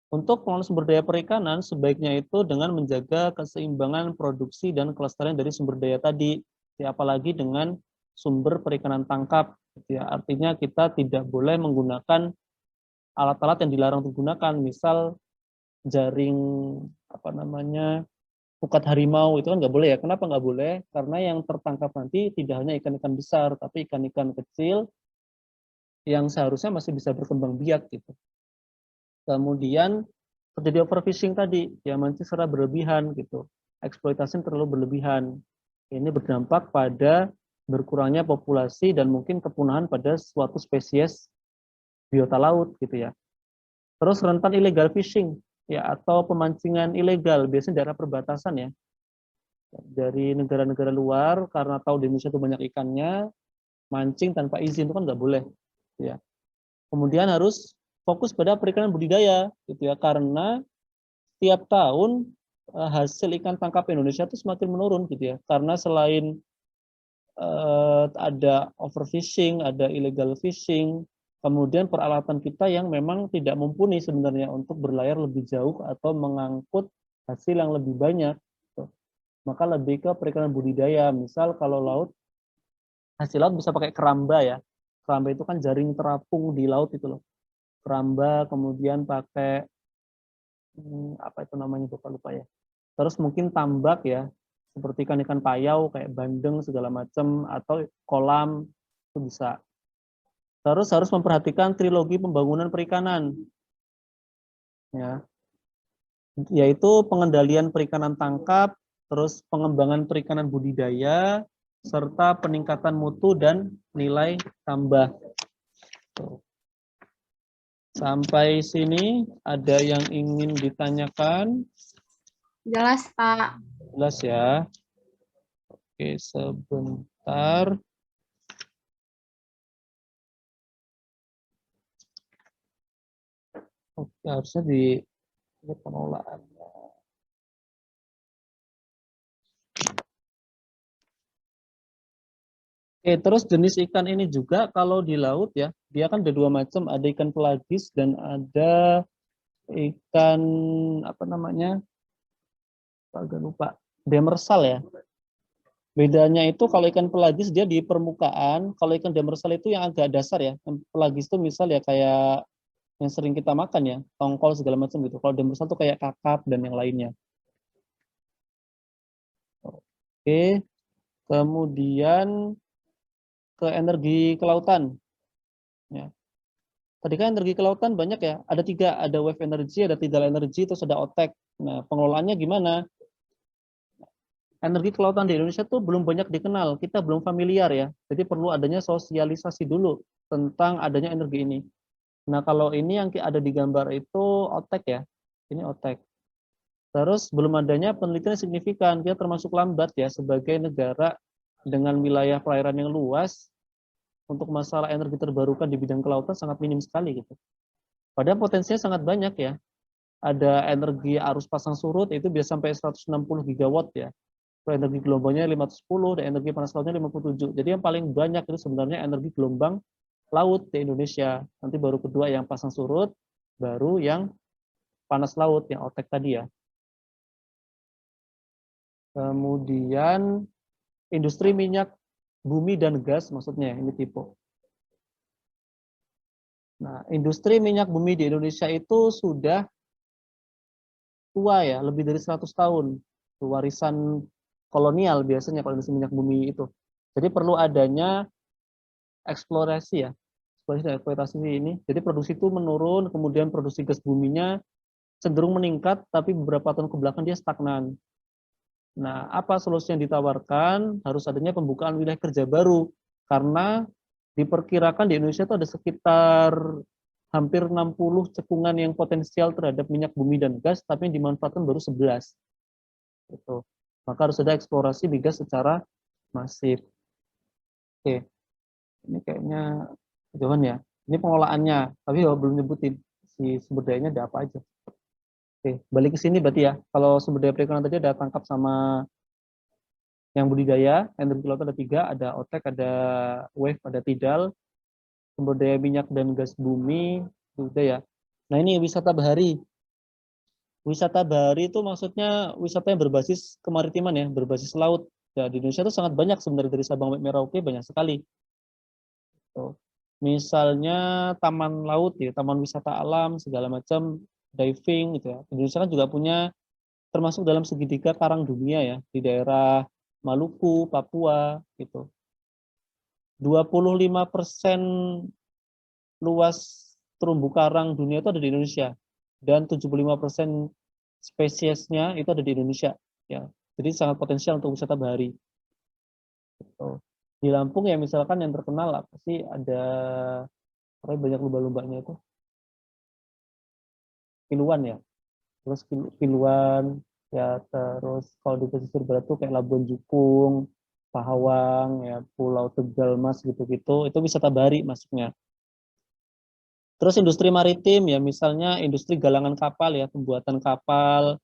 Untuk pengelolaan sumber daya perikanan sebaiknya itu dengan menjaga keseimbangan produksi dan kelestarian dari sumber daya tadi, ya, apalagi dengan sumber perikanan tangkap. Gitu ya. Artinya kita tidak boleh menggunakan alat-alat yang dilarang digunakan, misal jaring pukat harimau itu kan nggak boleh ya. Kenapa nggak boleh? Karena yang tertangkap nanti tidak hanya ikan-ikan besar, tapi ikan-ikan kecil yang seharusnya masih bisa berkembang biak gitu. Kemudian terjadi overfishing tadi, ya mancing secara berlebihan gitu, eksploitasi terlalu berlebihan. Ini berdampak pada berkurangnya populasi dan mungkin kepunahan pada suatu spesies biota laut gitu ya. Terus rentan illegal fishing ya atau pemancingan ilegal biasanya daerah perbatasan ya. Dari negara-negara luar karena tahu di Indonesia itu banyak ikannya, mancing tanpa izin itu kan nggak boleh ya. Kemudian harus fokus pada perikanan budidaya gitu ya, karena tiap tahun hasil ikan tangkap Indonesia itu semakin menurun gitu ya. Karena selain ada overfishing, ada illegal fishing, kemudian peralatan kita yang memang tidak mumpuni sebenarnya untuk berlayar lebih jauh atau mengangkut hasil yang lebih banyak. Gitu. Maka lebih ke perikanan budidaya. Misal kalau hasil laut bisa pakai keramba ya. Keramba itu kan jaring terapung di laut itu loh. Keramba, kemudian pakai apa itu namanya lupa ya. Terus mungkin tambak ya, seperti ikan-ikan payau kayak bandeng segala macam atau kolam itu bisa. Terus harus memperhatikan trilogi pembangunan perikanan. Ya. Yaitu pengendalian perikanan tangkap, terus pengembangan perikanan budidaya, serta peningkatan mutu dan nilai tambah. Sampai sini ada yang ingin ditanyakan? Jelas, Pak. Jelas ya. Oke, sebentar. Oke, harusnya di pengelolaannya. Oke, terus jenis ikan ini juga kalau di laut ya, dia kan ada dua macam, ada ikan pelagis dan ada ikan agak lupa, demersal ya. Bedanya itu kalau ikan pelagis dia di permukaan, kalau ikan demersal itu yang agak dasar ya. Yang pelagis itu misal ya kayak yang sering kita makan ya, tongkol segala macam gitu. Kalau demersal itu kayak kakap dan yang lainnya. Oke, kemudian ke energi kelautan. Ya. Tadi kan energi kelautan banyak ya, ada tiga, ada wave energy, ada tidal energy, terus ada OTEC. Nah, pengelolaannya gimana? Energi kelautan di Indonesia tuh belum banyak dikenal, kita belum familiar ya. Jadi perlu adanya sosialisasi dulu tentang adanya energi ini. Nah, kalau ini yang ada di gambar itu OTEC ya, ini OTEC. Terus belum adanya penelitian signifikan, dia termasuk lambat ya sebagai negara dengan wilayah perairan yang luas, untuk masalah energi terbarukan di bidang kelautan sangat minim sekali gitu. Padahal potensinya sangat banyak ya. Ada energi arus pasang surut itu bisa sampai 160 gigawatt ya. energi gelombangnya 510, dan energi panas lautnya 57. Jadi yang paling banyak itu sebenarnya energi gelombang laut di Indonesia. Nanti baru kedua yang pasang surut, baru yang panas laut, yang OTEK tadi ya. Kemudian industri minyak bumi dan gas, maksudnya ini tipe. Nah, industri minyak bumi di Indonesia itu sudah tua ya, lebih dari 100 tahun. Itu warisan kolonial biasanya kalau industri minyak bumi itu. Jadi perlu adanya eksplorasi ya, eksplorasi dan eksploitasi ini. Jadi produksi itu menurun, kemudian produksi gas buminya cenderung meningkat, tapi beberapa tahun ke belakang dia stagnan. Nah, apa solusi yang ditawarkan? Harus adanya pembukaan wilayah kerja baru, karena diperkirakan di Indonesia itu ada sekitar hampir 60 cekungan yang potensial terhadap minyak bumi dan gas, tapi yang dimanfaatkan baru 11. Gitu. Maka harus ada eksplorasi migas secara masif. Oke, ini kayaknya jawaban ya. Ini pengelolaannya, tapi belum nyebutin si sumber dayanya ada apa aja. Oke, balik ke sini berarti ya. Kalau sumber daya perikanan tadi ada tangkap sama yang budidaya, energi laut ada 3, ada OTEK, ada wave, ada tidal. Sumber daya minyak dan gas bumi, udah ya. Nah ini wisata bahari. Wisata bahari itu maksudnya wisata yang berbasis kemaritiman ya, berbasis laut. Ya, di Indonesia itu sangat banyak sebenarnya, dari Sabang sampai Merauke banyak sekali. Tuh. Misalnya taman laut ya, taman wisata alam segala macam, diving gitu ya. Indonesia kan juga punya termasuk dalam segitiga karang dunia ya, di daerah Maluku, Papua gitu. 25% luas terumbu karang dunia itu ada di Indonesia, dan 75% spesiesnya itu ada di Indonesia ya. Jadi sangat potensial untuk wisata bahari. Gitu. Di Lampung ya misalkan yang terkenal apa sih, ada banyak lumba-lumbanya itu, kiluan ya, terus kiluan ya, terus kalau di pesisir barat tuh kayak Labuan Jukung, Pahawang ya, Pulau Tegal Mas gitu-gitu, itu wisata bahari masuknya. Terus industri maritim ya, misalnya industri galangan kapal ya, pembuatan kapal,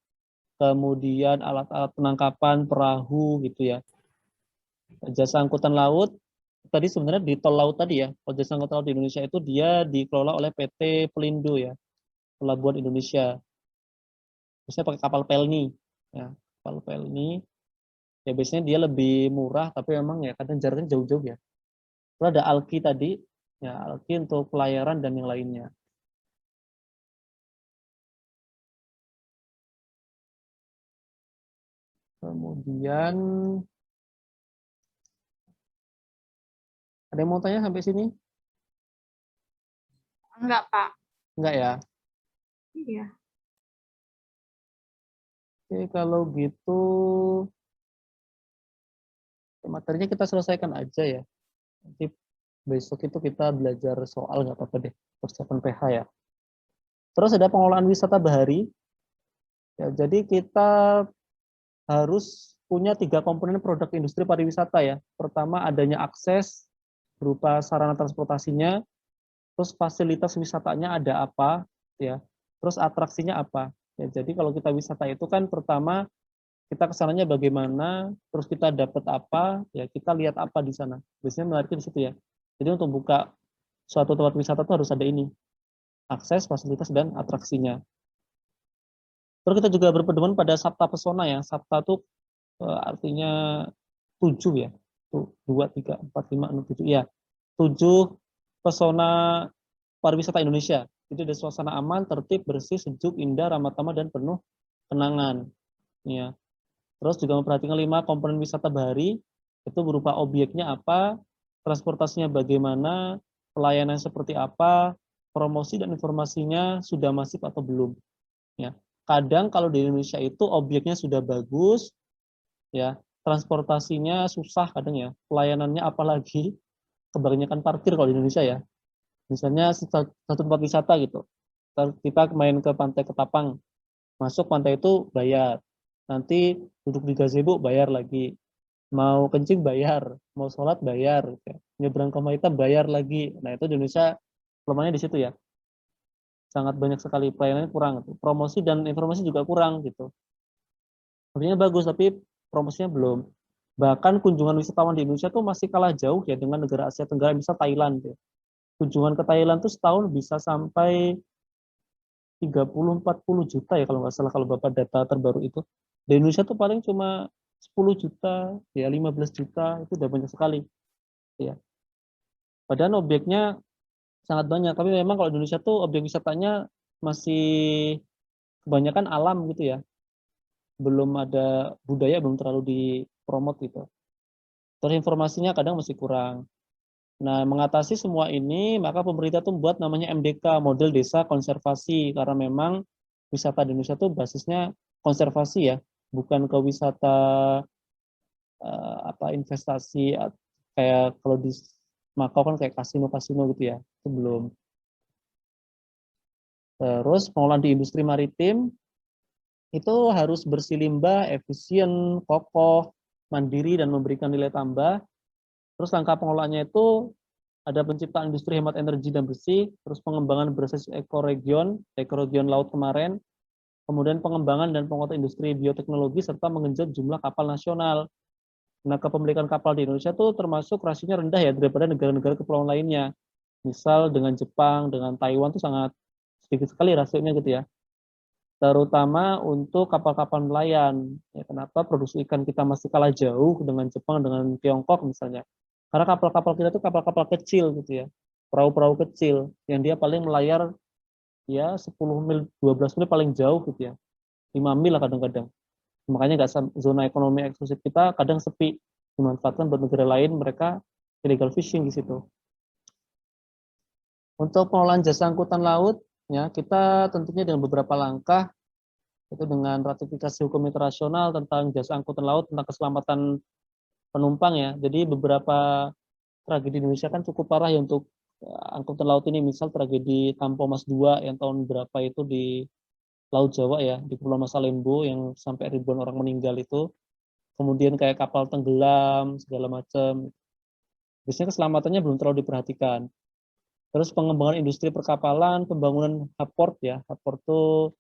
kemudian alat-alat penangkapan, perahu gitu ya. Jasa angkutan laut, tadi sebenarnya di tol laut tadi ya, kalau jasa angkutan laut di Indonesia itu dia dikelola oleh PT Pelindo ya, Pelabuhan Indonesia. Biasanya pakai kapal pelni, ya, kapal pelni. Ya biasanya dia lebih murah, tapi memang ya kadang jaraknya jauh-jauh ya. Terus ada Alki tadi, ya Alki untuk pelayaran dan yang lainnya. Kemudian ada yang mau tanya sampai sini? Enggak, Pak. Enggak ya? Iya. Oke, kalau gitu materinya kita selesaikan aja ya. Nanti besok itu kita belajar soal, nggak apa-apa deh, persiapan PH ya. Terus ada pengelolaan wisata bahari. Ya, jadi kita harus punya 3 komponen produk industri pariwisata ya. Pertama adanya akses berupa sarana transportasinya, terus fasilitas wisatanya ada apa, ya. Terus atraksinya apa. Ya, jadi kalau kita wisata itu kan pertama kita kesananya bagaimana, terus kita dapat apa, ya kita lihat apa di sana. Biasanya menariknya di situ ya. Jadi untuk buka suatu tempat wisata itu harus ada ini, akses, fasilitas, dan atraksinya. Terus kita juga berpedoman pada sabta pesona ya. Sabta itu artinya 7 ya. 2, 3, 4, 5, 6, 7. Ya, 7 pesona pariwisata Indonesia. Itu ada suasana aman, tertib, bersih, sejuk, indah, ramah tamah, dan penuh kenangan. Ya. Terus juga memperhatikan 5 komponen wisata bahari, itu berupa objeknya apa, transportasinya bagaimana, pelayanan seperti apa, promosi dan informasinya sudah masif atau belum. Ya. Kadang kalau di Indonesia itu objeknya sudah bagus, ya, transportasinya susah kadang ya, pelayanannya apalagi, kebanyakan parkir kalau di Indonesia ya. Misalnya satu tempat wisata gitu, kita main ke Pantai Ketapang, masuk pantai itu bayar, nanti duduk di gazebo bayar lagi, mau kencing bayar, mau sholat bayar, nyebrang ke Maita bayar lagi. Nah itu di Indonesia kelemahannya di situ ya, sangat banyak sekali pelayanannya kurang, promosi dan informasi juga kurang gitu. Artinya bagus tapi promosinya belum. Bahkan kunjungan wisatawan di Indonesia tuh masih kalah jauh ya dengan negara Asia Tenggara, misal Thailand ya. Kunjungan ke Thailand tuh setahun bisa sampai 30-40 juta ya kalau nggak salah, kalau Bapak data terbaru itu. Di Indonesia tuh paling cuma 10 juta, ya 15 juta, itu udah banyak sekali. Ya. Padahal objeknya sangat banyak, tapi memang kalau di Indonesia tuh objek wisatanya masih kebanyakan alam gitu ya. Belum ada budaya, belum terlalu dipromot gitu. Terus informasinya kadang masih kurang. Nah, mengatasi semua ini, maka pemerintah tuh membuat namanya MDK, Model Desa Konservasi, karena memang wisata di Indonesia tuh basisnya konservasi ya, bukan ke wisata investasi kayak kalau di Makau kan kayak kasino-kasino gitu ya, itu belum. Terus pengelolaan di industri maritim itu harus bersih limbah, efisien, kokoh, mandiri, dan memberikan nilai tambah. Terus langkah pengelolaannya itu ada penciptaan industri hemat energi dan bersih, terus pengembangan berbasis ekoregion laut kemarin, kemudian pengembangan dan penguatan industri bioteknologi, serta mengenjot jumlah kapal nasional. Nah, kepemilikan kapal di Indonesia itu termasuk rasionya rendah ya daripada negara-negara kepulauan lainnya. Misal dengan Jepang, dengan Taiwan itu sangat sedikit sekali rasionya gitu ya. Terutama untuk kapal-kapal nelayan. Ya, kenapa produksi ikan kita masih kalah jauh dengan Jepang, dengan Tiongkok misalnya. Karena kapal-kapal kita itu kapal-kapal kecil gitu ya. Perahu-perahu kecil yang dia paling melayar ya 10 mil, 12 mil paling jauh gitu ya. 5 mil lah kadang-kadang. Makanya nggak, zona ekonomi eksklusif kita kadang sepi, dimanfaatkan buat negara lain, mereka illegal fishing di situ. Untuk pengelolaan jasa angkutan laut, ya kita tentunya dengan beberapa langkah, itu dengan ratifikasi hukum internasional tentang jasa angkutan laut, tentang keselamatan penumpang ya. Jadi beberapa tragedi Indonesia kan cukup parah ya untuk angkutan laut ini. Misal tragedi Tampo Mas 2 yang tahun berapa itu di Laut Jawa ya, di Pulau Masalembo yang sampai ribuan orang meninggal itu. Kemudian kayak kapal tenggelam, segala macam. Biasanya keselamatannya belum terlalu diperhatikan. Terus pengembangan industri perkapalan, pembangunan hub port ya. Hub port itu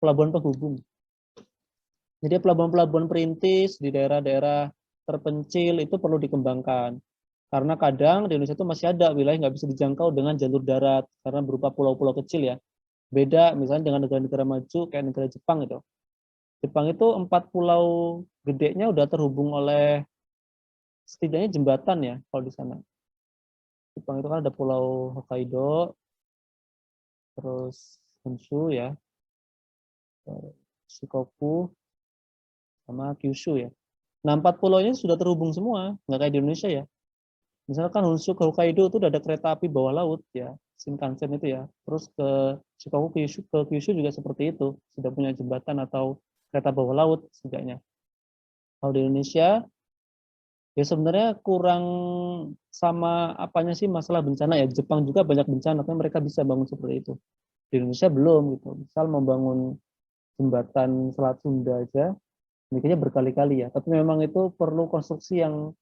pelabuhan penghubung. Jadi pelabuhan-pelabuhan perintis di daerah-daerah terpencil itu perlu dikembangkan. Karena kadang di Indonesia itu masih ada wilayah nggak bisa dijangkau dengan jalur darat karena berupa pulau-pulau kecil ya. Beda misalnya dengan negara-negara maju kayak negara Jepang itu. Jepang itu 4 pulau gedenya udah terhubung oleh setidaknya jembatan ya kalau di sana. Jepang itu kan ada pulau Hokkaido, terus Honshu ya, Shikoku, sama Kyushu ya. Nah, 4 pulau ini sudah terhubung semua, nggak kayak di Indonesia ya. Misalkan Honshu ke Hokkaido itu udah ada kereta api bawah laut ya, Shinkansen itu ya. Terus ke Shikoku ke Kyushu juga seperti itu, sudah punya jembatan atau kereta bawah laut setidaknya. Kalau di Indonesia ya sebenarnya kurang sama apanya sih masalah bencana ya. Jepang juga banyak bencana, tapi mereka bisa bangun seperti itu. Di Indonesia belum gitu. Misal membangun jembatan Selat Sunda aja, mikirnya berkali-kali ya. Tapi memang itu perlu konstruksi yang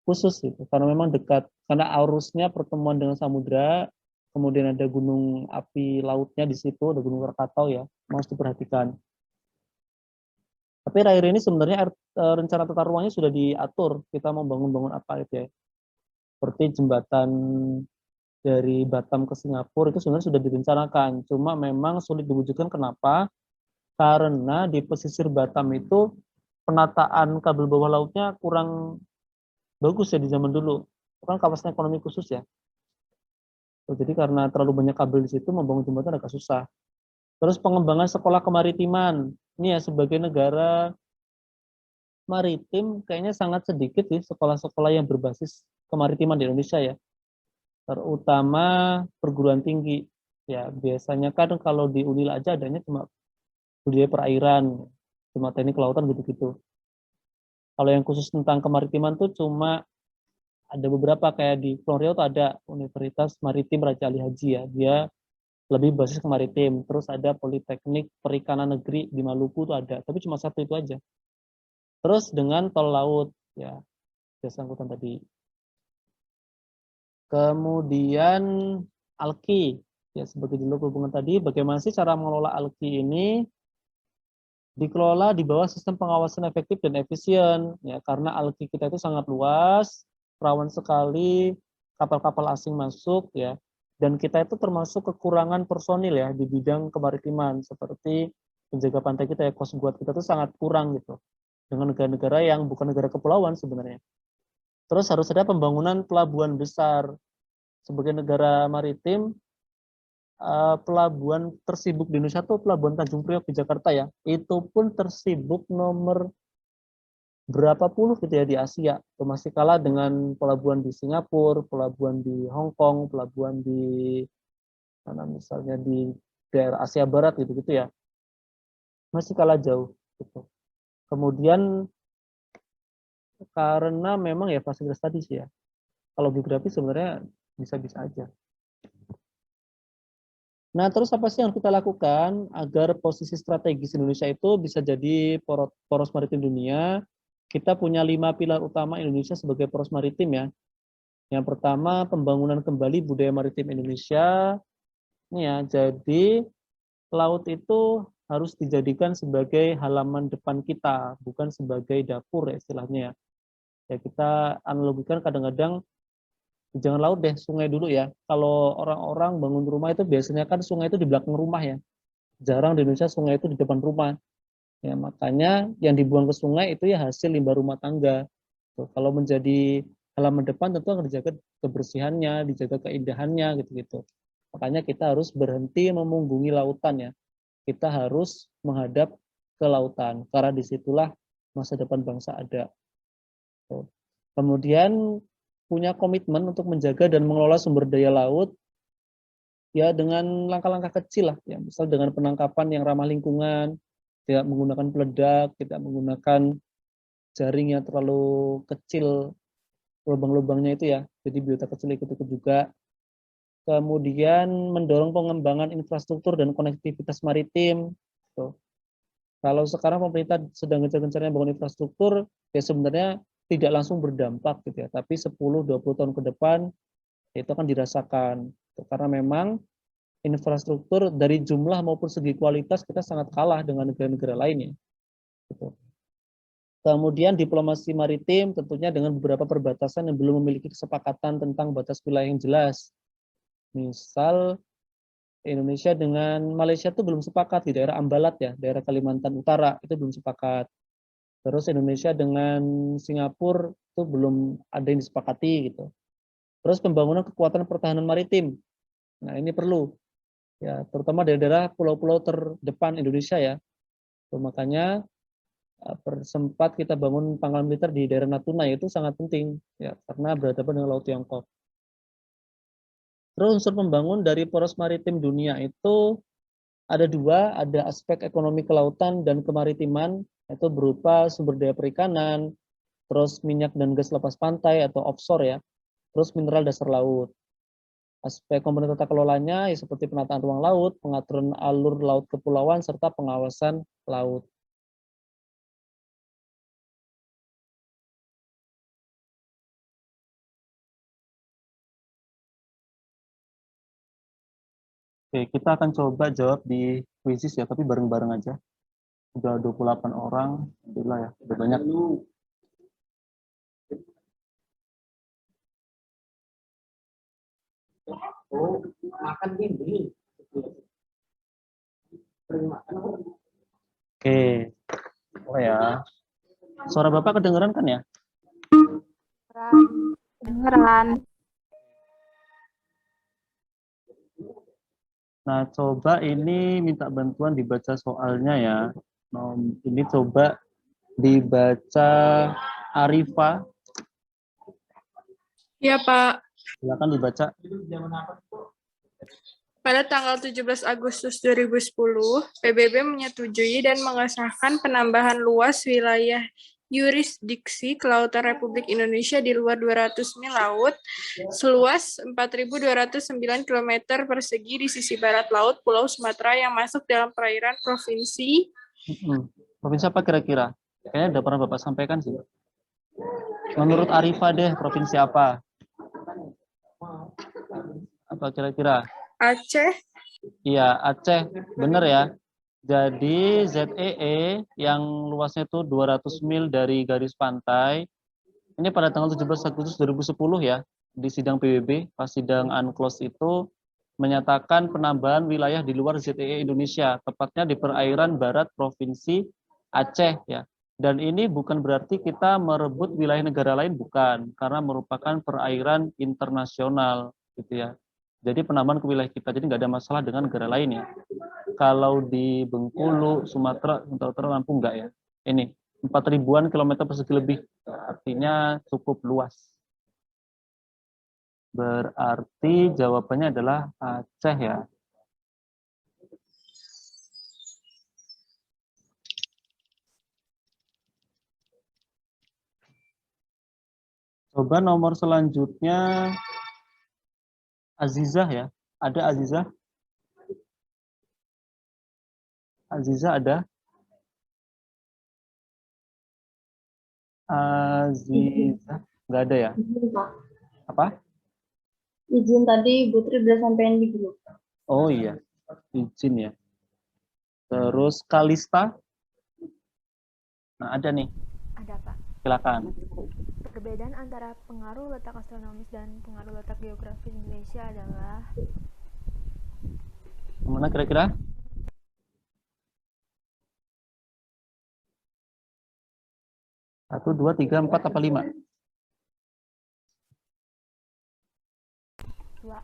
khusus gitu, karena memang dekat, karena arusnya pertemuan dengan samudra, kemudian ada gunung api lautnya di situ, ada gunung Krakatau ya, harus diperhatikan. Tapi akhir ini sebenarnya rencana tata ruangnya sudah diatur, kita mau bangun-bangun apa itu ya. Seperti jembatan dari Batam ke Singapura itu sebenarnya sudah direncanakan, cuma memang sulit diwujudkan. Kenapa? Karena di pesisir Batam itu penataan kabel bawah lautnya kurang bagus ya di zaman dulu. Kan kawasan ekonomi khusus ya. Jadi karena terlalu banyak kabel di situ, membangun jembatan agak susah. Terus pengembangan sekolah kemaritiman. Ini ya sebagai negara maritim kayaknya sangat sedikit sih sekolah-sekolah yang berbasis kemaritiman di Indonesia ya. Terutama perguruan tinggi. Ya, biasanya kan kalau di Unila aja adanya cuma budaya perairan, cuma teknik kelautan gitu-gitu. Kalau yang khusus tentang kemaritiman tuh cuma ada beberapa kayak di Pulau tuh ada Universitas Maritim Raja Ali Haji ya, dia lebih basis ke maritim. Terus ada Politeknik Perikanan Negeri di Maluku tuh ada, tapi cuma satu itu aja. Terus dengan tol laut ya, jasa angkutan tadi. Kemudian ALKI ya, sebagai jalur hubungan tadi, bagaimana sih cara mengelola ALKI ini? dikelola di bawah sistem pengawasan efektif dan efisien, ya, karena alki kita itu sangat luas, rawan sekali kapal-kapal asing masuk, ya, dan kita itu termasuk kekurangan personil ya di bidang kemaritiman, seperti penjaga pantai kita ya, Coast Guard kita itu sangat kurang gitu, dengan negara-negara yang bukan negara kepulauan sebenarnya. Terus harus ada pembangunan pelabuhan besar. Sebagai negara maritim, pelabuhan tersibuk di Indonesia itu Pelabuhan Tanjung Priok di Jakarta ya. Itu pun tersibuk nomor berapa puluh gitu ya di Asia. Itu masih kalah dengan pelabuhan di Singapura, pelabuhan di Hong Kong, pelabuhan di mana misalnya di daerah Asia Barat gitu-gitu ya. Masih kalah jauh gitu. Kemudian karena memang ya fasilitas tadi sih ya. Kalau geografi sebenarnya bisa-bisa aja. Nah, terus apa sih yang kita lakukan agar posisi strategis Indonesia itu bisa jadi poros maritim dunia? Kita punya 5 pilar utama Indonesia sebagai poros maritim ya. Yang pertama, pembangunan kembali budaya maritim Indonesia. Ini ya, jadi laut itu harus dijadikan sebagai halaman depan kita, bukan sebagai dapur ya istilahnya ya. Ya kita analogikan kadang-kadang jangan laut deh, sungai dulu ya. Kalau orang-orang bangun rumah itu biasanya kan sungai itu di belakang rumah ya. Jarang di Indonesia sungai itu di depan rumah. Ya, makanya yang dibuang ke sungai itu ya hasil limbah rumah tangga. Tuh, kalau menjadi halaman depan tentu akan dijaga kebersihannya, dijaga keindahannya gitu-gitu. Makanya kita harus berhenti memunggungi lautan ya. Kita harus menghadap ke lautan karena disitulah masa depan bangsa ada. Tuh. Kemudian punya komitmen untuk menjaga dan mengelola sumber daya laut ya dengan langkah-langkah kecil lah ya, misal dengan penangkapan yang ramah lingkungan, tidak menggunakan peledak, tidak menggunakan jaring yang terlalu kecil lubang-lubangnya itu ya, jadi biota kecil ikut-ikut juga. Kemudian mendorong pengembangan infrastruktur dan konektivitas maritim. Tuh. Kalau sekarang pemerintah sedang gencar-gencarnya bangun infrastruktur, ya sebenarnya tidak langsung berdampak gitu ya, tapi 10-20 tahun ke depan itu akan dirasakan. Karena memang infrastruktur dari jumlah maupun segi kualitas kita sangat kalah dengan negara-negara lainnya. Gitu. Kemudian diplomasi maritim tentunya dengan beberapa perbatasan yang belum memiliki kesepakatan tentang batas wilayah yang jelas. Misal Indonesia dengan Malaysia itu belum sepakat di daerah Ambalat ya, daerah Kalimantan Utara itu belum sepakat. Terus Indonesia dengan Singapura itu belum ada yang disepakati gitu. Terus pembangunan kekuatan pertahanan maritim. Nah, ini perlu ya, terutama daerah-daerah pulau-pulau terdepan Indonesia ya. Makanya sempat kita bangun pangkalan militer di daerah Natuna itu sangat penting ya, karena berhadapan dengan Laut Tiongkok. Terus unsur pembangun dari poros maritim dunia itu ada dua, ada aspek ekonomi kelautan dan kemaritiman, itu berupa sumber daya perikanan, terus minyak dan gas lepas pantai atau offshore ya, terus mineral dasar laut. Aspek komponen tata kelolanya ya seperti penataan ruang laut, pengaturan alur laut kepulauan, serta pengawasan laut. Oke, kita akan coba jawab di kuisis ya, tapi bareng-bareng aja. Udah 28 orang, alhamdulillah ya, udah banyak. Oh, makan ini. Oke, oh ya. Suara Bapak kedengeran kan ya? Kedengeran. Nah, coba ini minta bantuan dibaca soalnya ya. Ini coba dibaca Arifa. Ya, Pak. Silakan dibaca. Pada tanggal 17 Agustus 2010, PBB menyetujui dan mengesahkan penambahan luas wilayah yurisdiksi kelautan Republik Indonesia di luar 200 mil laut seluas 4.209 km persegi di sisi barat laut Pulau Sumatera yang masuk dalam perairan provinsi. Provinsi apa kira-kira? Kayaknya udah pernah Bapak sampaikan sih. Menurut Arifa deh, provinsi apa? Apa kira-kira? Aceh. Iya, Aceh. Bener ya. Jadi ZEE yang luasnya itu 200 mil dari garis pantai, ini pada tanggal 17 Agustus 2010 ya, di sidang PBB, pas sidang UNCLOS itu menyatakan penambahan wilayah di luar ZEE Indonesia, tepatnya di perairan barat Provinsi Aceh ya. Dan ini bukan berarti kita merebut wilayah negara lain, bukan, karena merupakan perairan internasional gitu ya. Jadi penambahan ke wilayah kita, jadi nggak ada masalah dengan negara lain ya. Kalau di Bengkulu, Sumatera, Utara, Lampung enggak ya. Ini 4.000-an kilometer persegi lebih, artinya cukup luas. Berarti jawabannya adalah Aceh ya. Coba nomor selanjutnya Azizah ya. Ada Azizah? Azizah ada? Azizah? Nggak ada ya? Izin, Pak. Apa? Izin tadi Bu Tri udah sampein di grup. Oh iya, izin ya. Terus Kalista? Nah ada nih, Ada, Pak. silakan. Perbedaan antara pengaruh letak astronomis dan pengaruh letak geografis Indonesia adalah Mana kira-kira? Satu, dua, tiga, empat, apa lima? dua.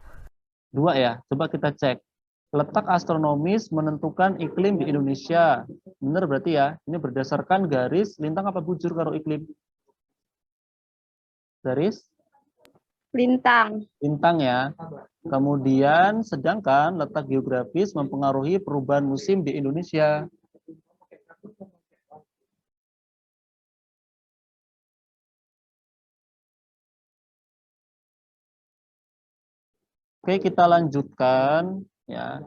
Dua ya, coba kita cek. Letak astronomis menentukan iklim di Indonesia. Benar berarti ya, ini berdasarkan garis lintang apa bujur kalau iklim? Garis Lintang. lintang ya. Kemudian sedangkan letak geografis mempengaruhi perubahan musim di Indonesia. Oke, kita lanjutkan ya.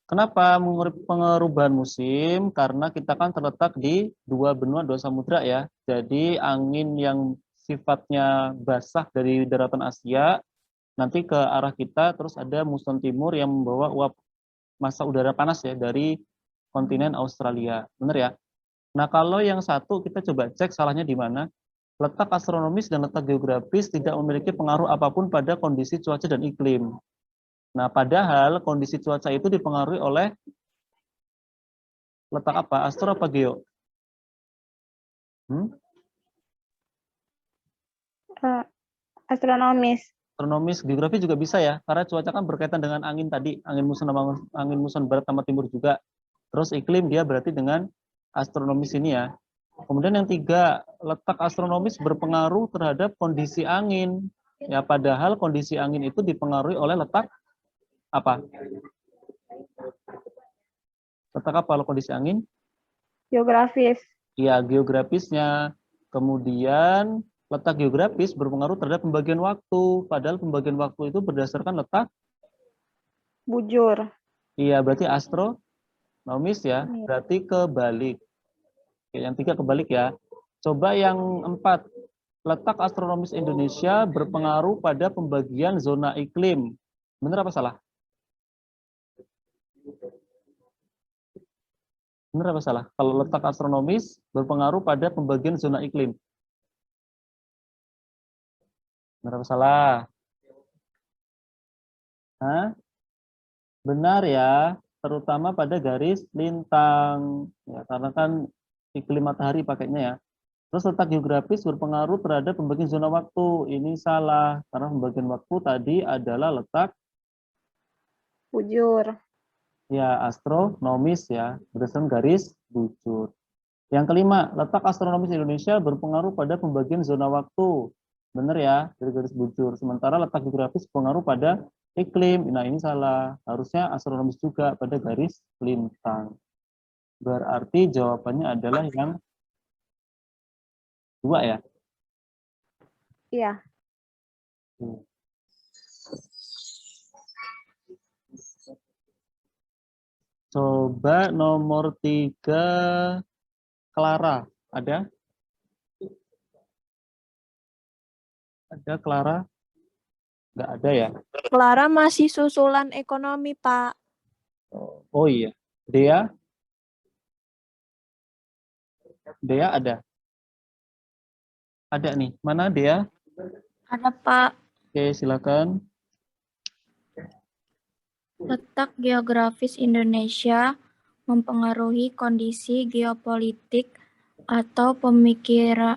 Kenapa perubahan musim? Karena kita kan terletak di dua benua, dua samudra ya. Jadi angin yang sifatnya basah dari daratan Asia nanti ke arah kita, terus ada muson timur yang membawa uap massa udara panas ya dari kontinen Australia. Benar ya? Nah, kalau yang satu kita coba cek salahnya di mana. Letak astronomis dan letak geografis tidak memiliki pengaruh apapun pada kondisi cuaca dan iklim. Nah, padahal kondisi cuaca itu dipengaruhi oleh letak apa? Astro apa geo? Astronomis. Astronomis, geografi juga bisa ya, karena cuaca kan berkaitan dengan angin tadi, angin muson barat sama timur juga. Terus iklim dia berarti dengan astronomis ini ya. Kemudian yang tiga, letak astronomis berpengaruh terhadap kondisi angin. Ya, padahal kondisi angin itu dipengaruhi oleh letak apa? Letak apa kalau kondisi angin? Geografis. Ya, geografisnya. Kemudian letak geografis berpengaruh terhadap pembagian waktu. Padahal pembagian waktu itu berdasarkan letak Bujur. Iya, berarti astronomis ya. Iya. Berarti kebalik. Oke, yang tiga kebalik ya. Coba yang empat. Letak astronomis Indonesia berpengaruh pada pembagian zona iklim. Benar apa salah? Benar apa salah? Kalau letak astronomis berpengaruh pada pembagian zona iklim. Benar apa salah? Hah? Benar ya, terutama pada garis lintang. Ya, karena kan iklim matahari pakainya ya. Terus letak geografis berpengaruh terhadap pembagian zona waktu. Ini salah, karena pembagian waktu tadi adalah letak Bujur. ya astronomis ya, berdasarkan garis bujur. Yang kelima, letak astronomis Indonesia berpengaruh pada pembagian zona waktu. Benar ya, dari garis bujur. Sementara letak geografis berpengaruh pada iklim. Nah, ini salah. Harusnya astronomis juga pada garis lintang. Berarti jawabannya adalah yang dua ya? Iya. Coba nomor 3, Clara. Ada? Ada Clara? Nggak ada ya? Clara masih susulan ekonomi, Pak. Oh iya. Dea? Dea ada? Ada nih. Mana Dea? Ada Pak. Oke, silakan. Letak geografis Indonesia mempengaruhi kondisi geopolitik atau pemikiran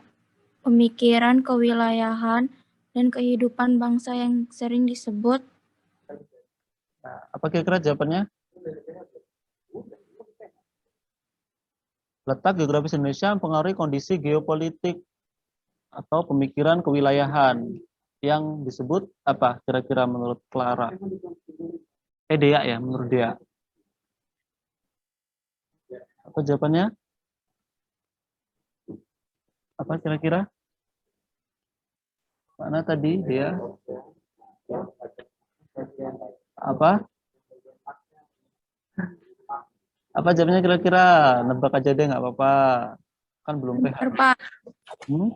kewilayahan dan kehidupan bangsa yang sering disebut. Nah, apa kira-kira jawabannya? Letak geografis Indonesia mempengaruhi kondisi geopolitik atau pemikiran kewilayahan yang disebut apa kira-kira menurut Clara? Dea ya, menurut Dea. Apa jawabannya? Apa kira-kira? Mana tadi Dea? Apa? Apa jawabannya kira-kira? Nebak aja deh, nggak apa-apa. Kan belum PH. Benar, Pak. Hmm?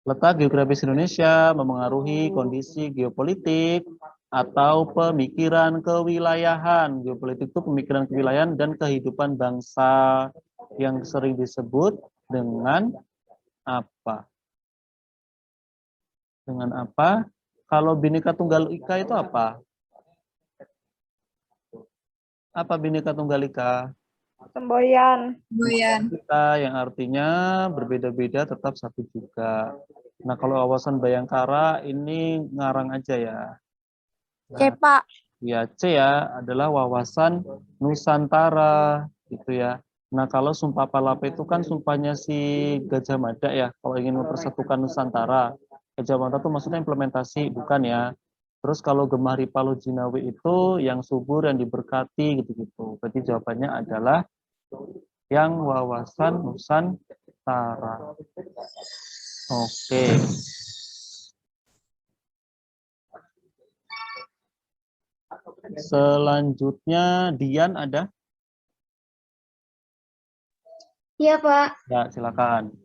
Letak geografis Indonesia memengaruhi kondisi geopolitik atau pemikiran kewilayahan. Geopolitik itu pemikiran kewilayahan dan kehidupan bangsa yang sering disebut dengan apa? Dengan apa? Kalau Bhinneka Tunggal Ika itu apa? Apa Bhinneka Tunggal Ika? Semboyan. Kita yang artinya berbeda-beda tetap satu juga. Nah, kalau wawasan Bayangkara ini ngarang aja ya. C, Pak. Ya, C ya adalah wawasan Nusantara gitu ya. Nah, kalau Sumpah Palapa itu kan sumpahnya si Gajah Mada ya, kalau ingin mempersatukan Nusantara. Gajah Mada itu maksudnya implementasi, bukan ya. Terus kalau Gemah Ripalo Jinawi itu yang subur, yang diberkati gitu-gitu. Berarti jawabannya adalah yang wawasan Nusantara. Oke. Selanjutnya Dian ada? Iya, Pak. Ya, silakan.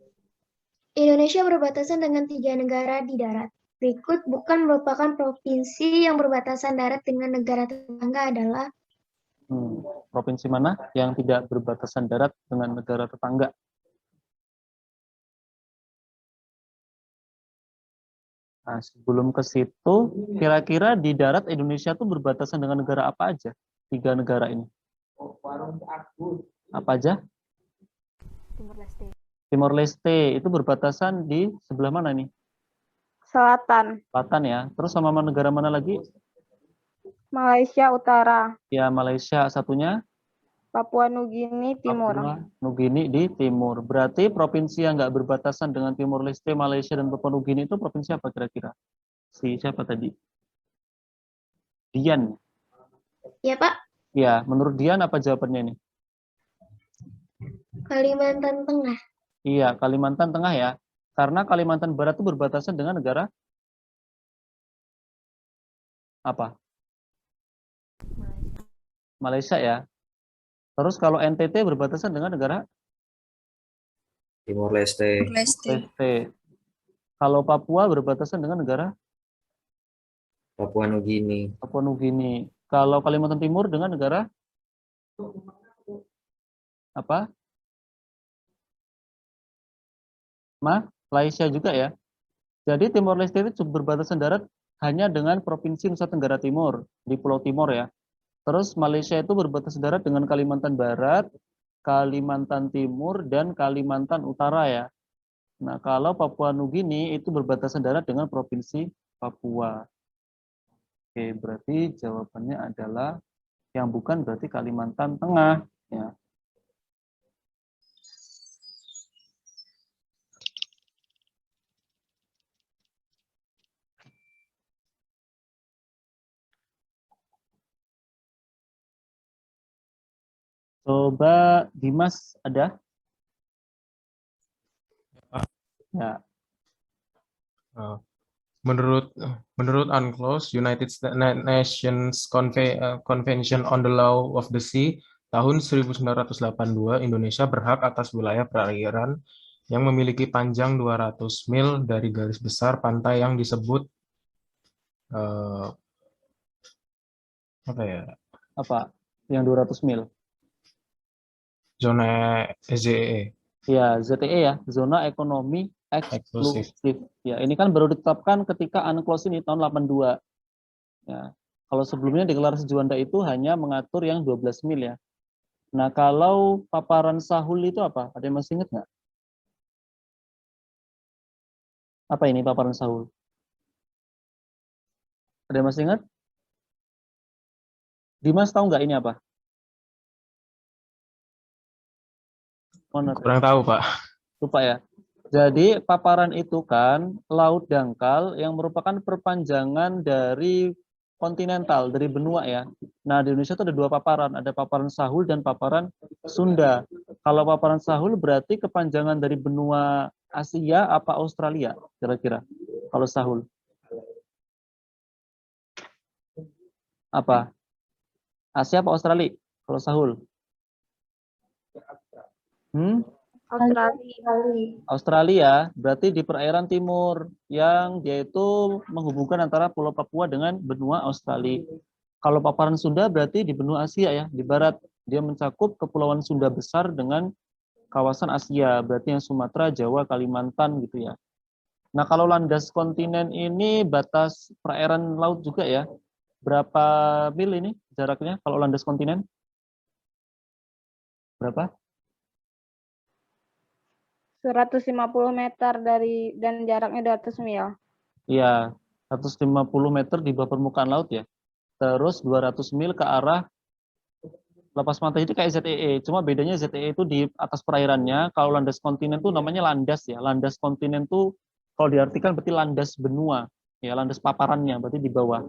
Indonesia berbatasan dengan 3 negara di darat. Berikut bukan merupakan provinsi yang berbatasan darat dengan negara tetangga adalah Provinsi mana yang tidak berbatasan darat dengan negara tetangga? Nah, sebelum ke situ, kira-kira di darat Indonesia tuh berbatasan dengan negara apa aja? 3 negara ini. Apa aja? Timor Leste. Timor Leste itu berbatasan di sebelah mana nih? Selatan. Selatan ya. Terus sama negara mana lagi? Malaysia Utara. Ya, Malaysia. Satunya? Papua Nugini Timur. Papua Nugini di timur. Berarti provinsi yang nggak berbatasan dengan Timor Leste, Malaysia, dan Papua Nugini itu provinsi apa kira-kira? Si siapa tadi? Dian. ya, Pak, Ya, menurut Dian apa jawabannya ini? Kalimantan Tengah. Iya, Kalimantan Tengah ya. Karena Kalimantan Barat itu berbatasan dengan negara apa? Malaysia ya. Terus kalau NTT berbatasan dengan negara Timor Leste. Leste. Kalau Papua berbatasan dengan negara Papua Nugini. Papua Nugini. Kalau Kalimantan Timur dengan negara apa? Malaysia juga ya. Jadi Timor Leste itu berbatasan darat hanya dengan Provinsi Nusa Tenggara Timur di Pulau Timor ya. Terus Malaysia itu berbatasan darat dengan Kalimantan Barat, Kalimantan Timur, dan Kalimantan Utara ya. Nah, kalau Papua Nugini itu berbatasan darat dengan Provinsi Papua. Oke, berarti jawabannya adalah yang bukan berarti Kalimantan Tengah ya. Coba Dimas ada? Ya. Menurut UNCLOS, United Nations Convention on the Law of the Sea tahun 1982, Indonesia berhak atas wilayah perairan yang memiliki panjang 200 mil dari garis besar pantai yang disebut Apa ya? Apa? Yang 200 mil. Zona ZEE. Ya, ZTE ya, zona ekonomi Eksklusif. eksklusif. Ya, ini kan baru ditetapkan ketika UNCLOS ini tahun 82. Ya. Kalau sebelumnya deklarasi Juanda itu hanya mengatur yang 12 mil ya. Nah, kalau paparan Sahul itu apa? Ada yang masih ingat nggak? Apa ini paparan Sahul? Ada yang masih ingat? Dimas tahu nggak ini apa? Mana? Kurang tahu, Pak. Lupa ya. Jadi paparan itu kan laut dangkal yang merupakan perpanjangan dari kontinental, dari benua ya. Nah, di Indonesia itu ada dua paparan, ada paparan Sahul dan paparan Sunda. Kalau paparan Sahul berarti kepanjangan dari benua Asia apa Australia kira-kira? Kalau Sahul. Apa? Asia apa Australia? Kalau Sahul. Australia berarti di perairan timur yang dia itu menghubungkan antara Pulau Papua dengan benua Australia. Kalau paparan Sunda berarti di benua Asia ya, di barat. Dia mencakup kepulauan Sunda besar dengan kawasan Asia, berarti yang Sumatera, Jawa, Kalimantan gitu ya. Nah, kalau landas kontinen ini batas perairan laut juga ya. Berapa mil ini jaraknya kalau landas kontinen? Berapa? 150 meter dan jaraknya 200 mil. Iya, 150 meter di bawah permukaan laut ya. Terus 200 mil ke arah lepas pantai itu kayak ZEE. Cuma bedanya ZEE itu di atas perairannya. Kalau landas kontinen itu namanya landas ya. Landas kontinen itu kalau diartikan berarti landas benua. Ya, landas paparannya berarti di bawah.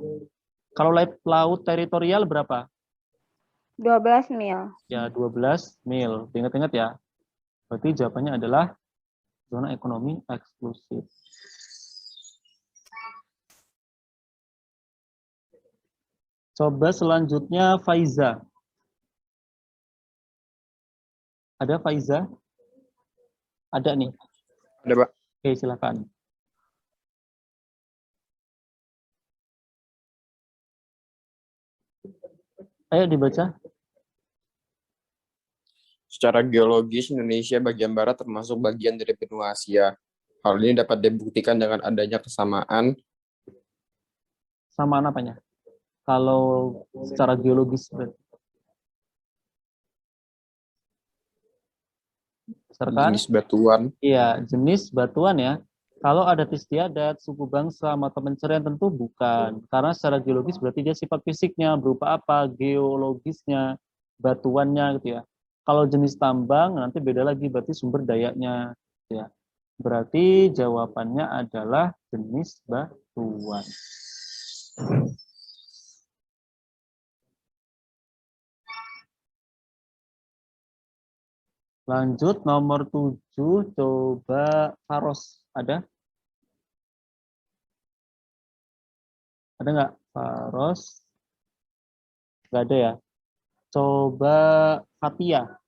Kalau laut teritorial berapa? 12 mil. Ya, 12 mil. Ingat-ingat ya. Berarti jawabannya adalah zona ekonomi eksklusif. Coba selanjutnya Faiza. Ada Faiza? Ada nih. Ada, Pak. Oke, silakan. Ayo dibaca. Secara geologis, Indonesia bagian barat termasuk bagian dari benua Asia. Hal ini dapat dibuktikan dengan adanya kesamaan. Samaan apanya? Kalau secara geologis berarti. Jenis batuan. Iya, jenis batuan ya. Kalau adat istiadat, suku bangsa, mata pencarian tentu bukan. Karena secara geologis berarti dia sifat fisiknya berupa apa? Geologisnya, batuannya gitu ya. Kalau jenis tambang nanti beda lagi, berarti sumber dayanya. Ya. Berarti jawabannya adalah jenis batuan. Lanjut nomor 7, coba Faros. Ada? Ada nggak? Faros? Nggak ada ya? Coba Fatia.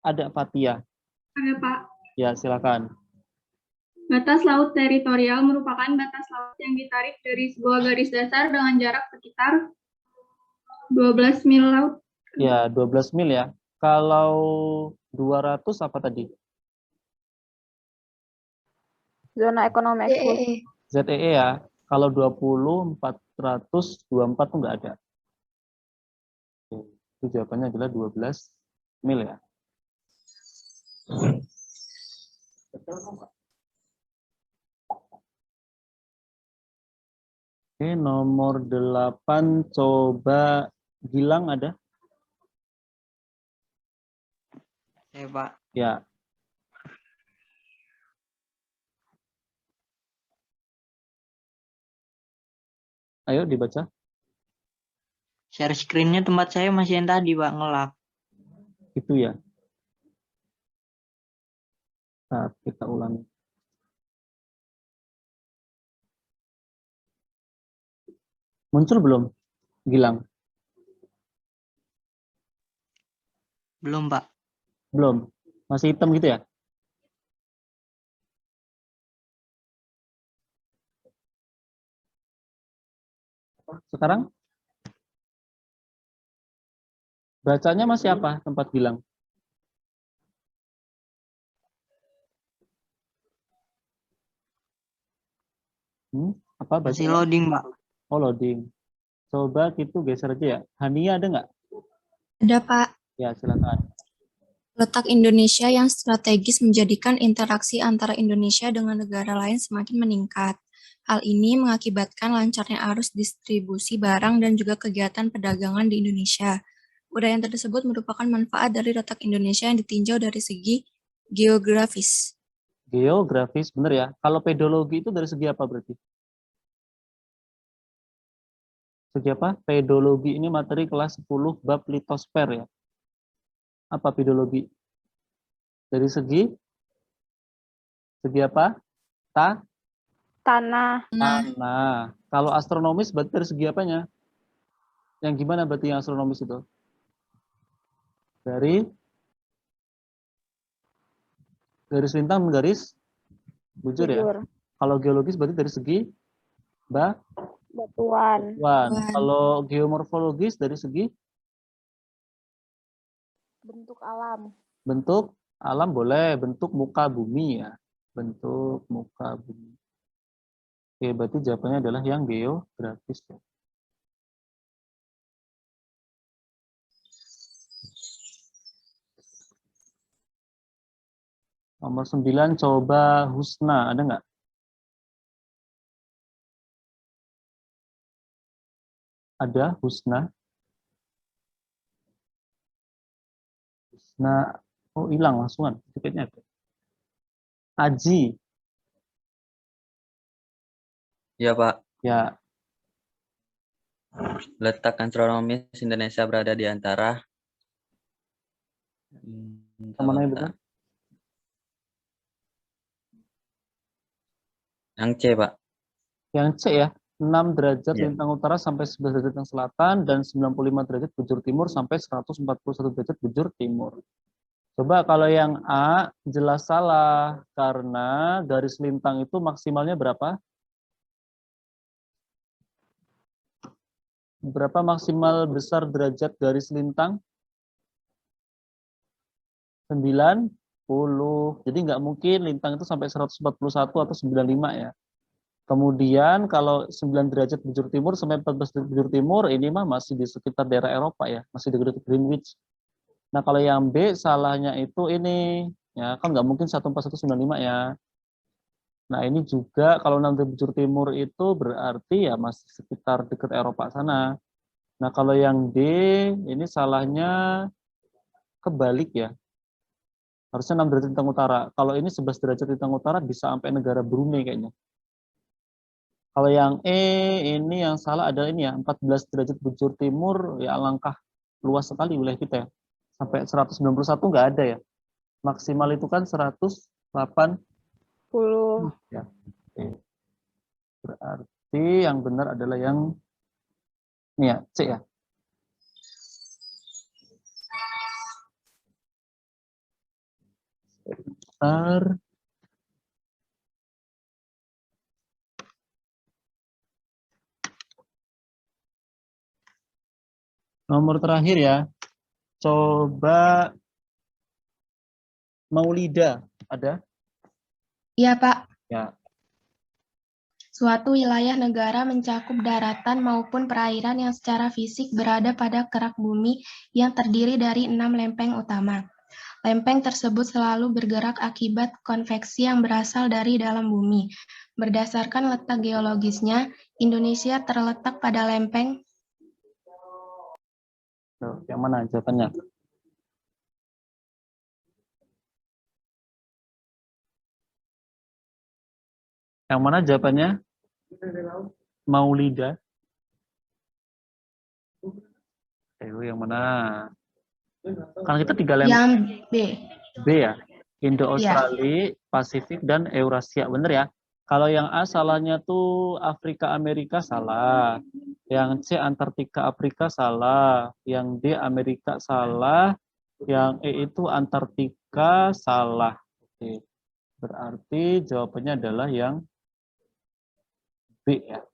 Ada Fatia? Ada, Pak. Ya, silakan. Batas laut teritorial merupakan batas laut yang ditarik dari sebuah garis dasar dengan jarak sekitar 12 mil laut. Ya, 12 mil ya. Kalau 200 apa tadi? Zona ekonomi eksklusif. ZEE ya. Kalau 20, 400, 24 tuh nggak ada. Oke. Itu jawabannya adalah 12 mil ya. Oke, nomor 8 coba Gilang ada? Ya, Pak. Ya. Ayo dibaca. Share screen-nya tempat saya masih yang tadi, Pak, ngelak. Itu ya. Nah, kita ulangi. Muncul belum, Gilang? Belum, Pak. Belum. Masih hitam gitu ya? Sekarang? Bacanya masih apa tempat bilang? Apa Masih bacanya? loading, Pak. Oh, loading. Coba gitu geser aja ya. Hania ada nggak? Ada, Pak. Ya, silakan. Letak Indonesia yang strategis menjadikan interaksi antara Indonesia dengan negara lain semakin meningkat. Hal ini mengakibatkan lancarnya arus distribusi barang dan juga kegiatan perdagangan di Indonesia. Uraian tersebut merupakan manfaat dari letak Indonesia yang ditinjau dari segi geografis. Geografis, bener ya. Kalau pedologi itu dari segi apa berarti? Segi apa? Pedologi ini materi kelas 10 bab litosfer ya. Apa pedologi? Dari segi apa? Tanah. Tanah. Kalau astronomis berarti dari segi apanya? Yang gimana berarti yang astronomis itu? Dari garis lintang dan garis bujur ya. Kalau geologis berarti dari segi batuan. Kalau geomorfologis dari segi Bentuk alam. bentuk alam boleh, bentuk muka bumi ya. Bentuk muka bumi. Oke, berarti jawabannya adalah yang geografis ya. Nomor 9 coba Husna, ada nggak? Ada Husna? Husna, oh hilang langsungan tiketnya. Aji. Ya, Pak. Ya. Letak astronomis Indonesia berada di antara Mana yang benar? Yang C, Pak. Yang C ya. 6 derajat lintang utara sampai 11 derajat lintang selatan dan 95 derajat bujur timur sampai 141 derajat bujur timur. Coba kalau yang A jelas salah karena garis lintang itu maksimalnya berapa? Berapa maksimal besar derajat garis lintang? 90. Jadi nggak mungkin lintang itu sampai 141 atau 95 ya. Kemudian kalau 9 derajat bujur timur sampai 14 derajat bujur timur, ini mah masih di sekitar daerah Eropa ya, masih di Greenwich. Nah kalau yang B salahnya itu ini, ya kan nggak mungkin 14195 ya. Nah ini juga kalau 6 derajat bujur timur itu berarti ya masih sekitar dekat Eropa sana. Nah kalau yang D ini salahnya kebalik ya. Harusnya 6 derajat lintang utara. Kalau ini 11 derajat lintang utara bisa sampai negara Brunei kayaknya. Kalau yang E ini yang salah adalah ini ya, 14 derajat bujur timur, ya alangkah luas sekali wilayah kita ya. Sampai 191 nggak ada ya. Maksimal itu kan 180. Ya. Oke. Berarti yang benar adalah yang ini ya, C ya. Bentar. Nomor terakhir ya. Coba Maulida, ada? Iya, Pak. Ya. Suatu wilayah negara mencakup daratan maupun perairan yang secara fisik berada pada kerak bumi yang terdiri dari 6 lempeng utama. Lempeng tersebut selalu bergerak akibat konveksi yang berasal dari dalam bumi. Berdasarkan letak geologisnya, Indonesia terletak pada lempeng. Yang mana jawabannya? Yang mana jawabannya? Maulida. Yang mana? Kan kita 3 lempeng. Yang B. B ya. Indo-Australia, Pasifik, dan Eurasia. Bener ya? Kalau yang A salahnya tuh Afrika Amerika salah. Yang C Antartika Afrika salah. Yang D Amerika salah. Yang E itu Antartika salah. Oke. Berarti jawabannya adalah yang B ya.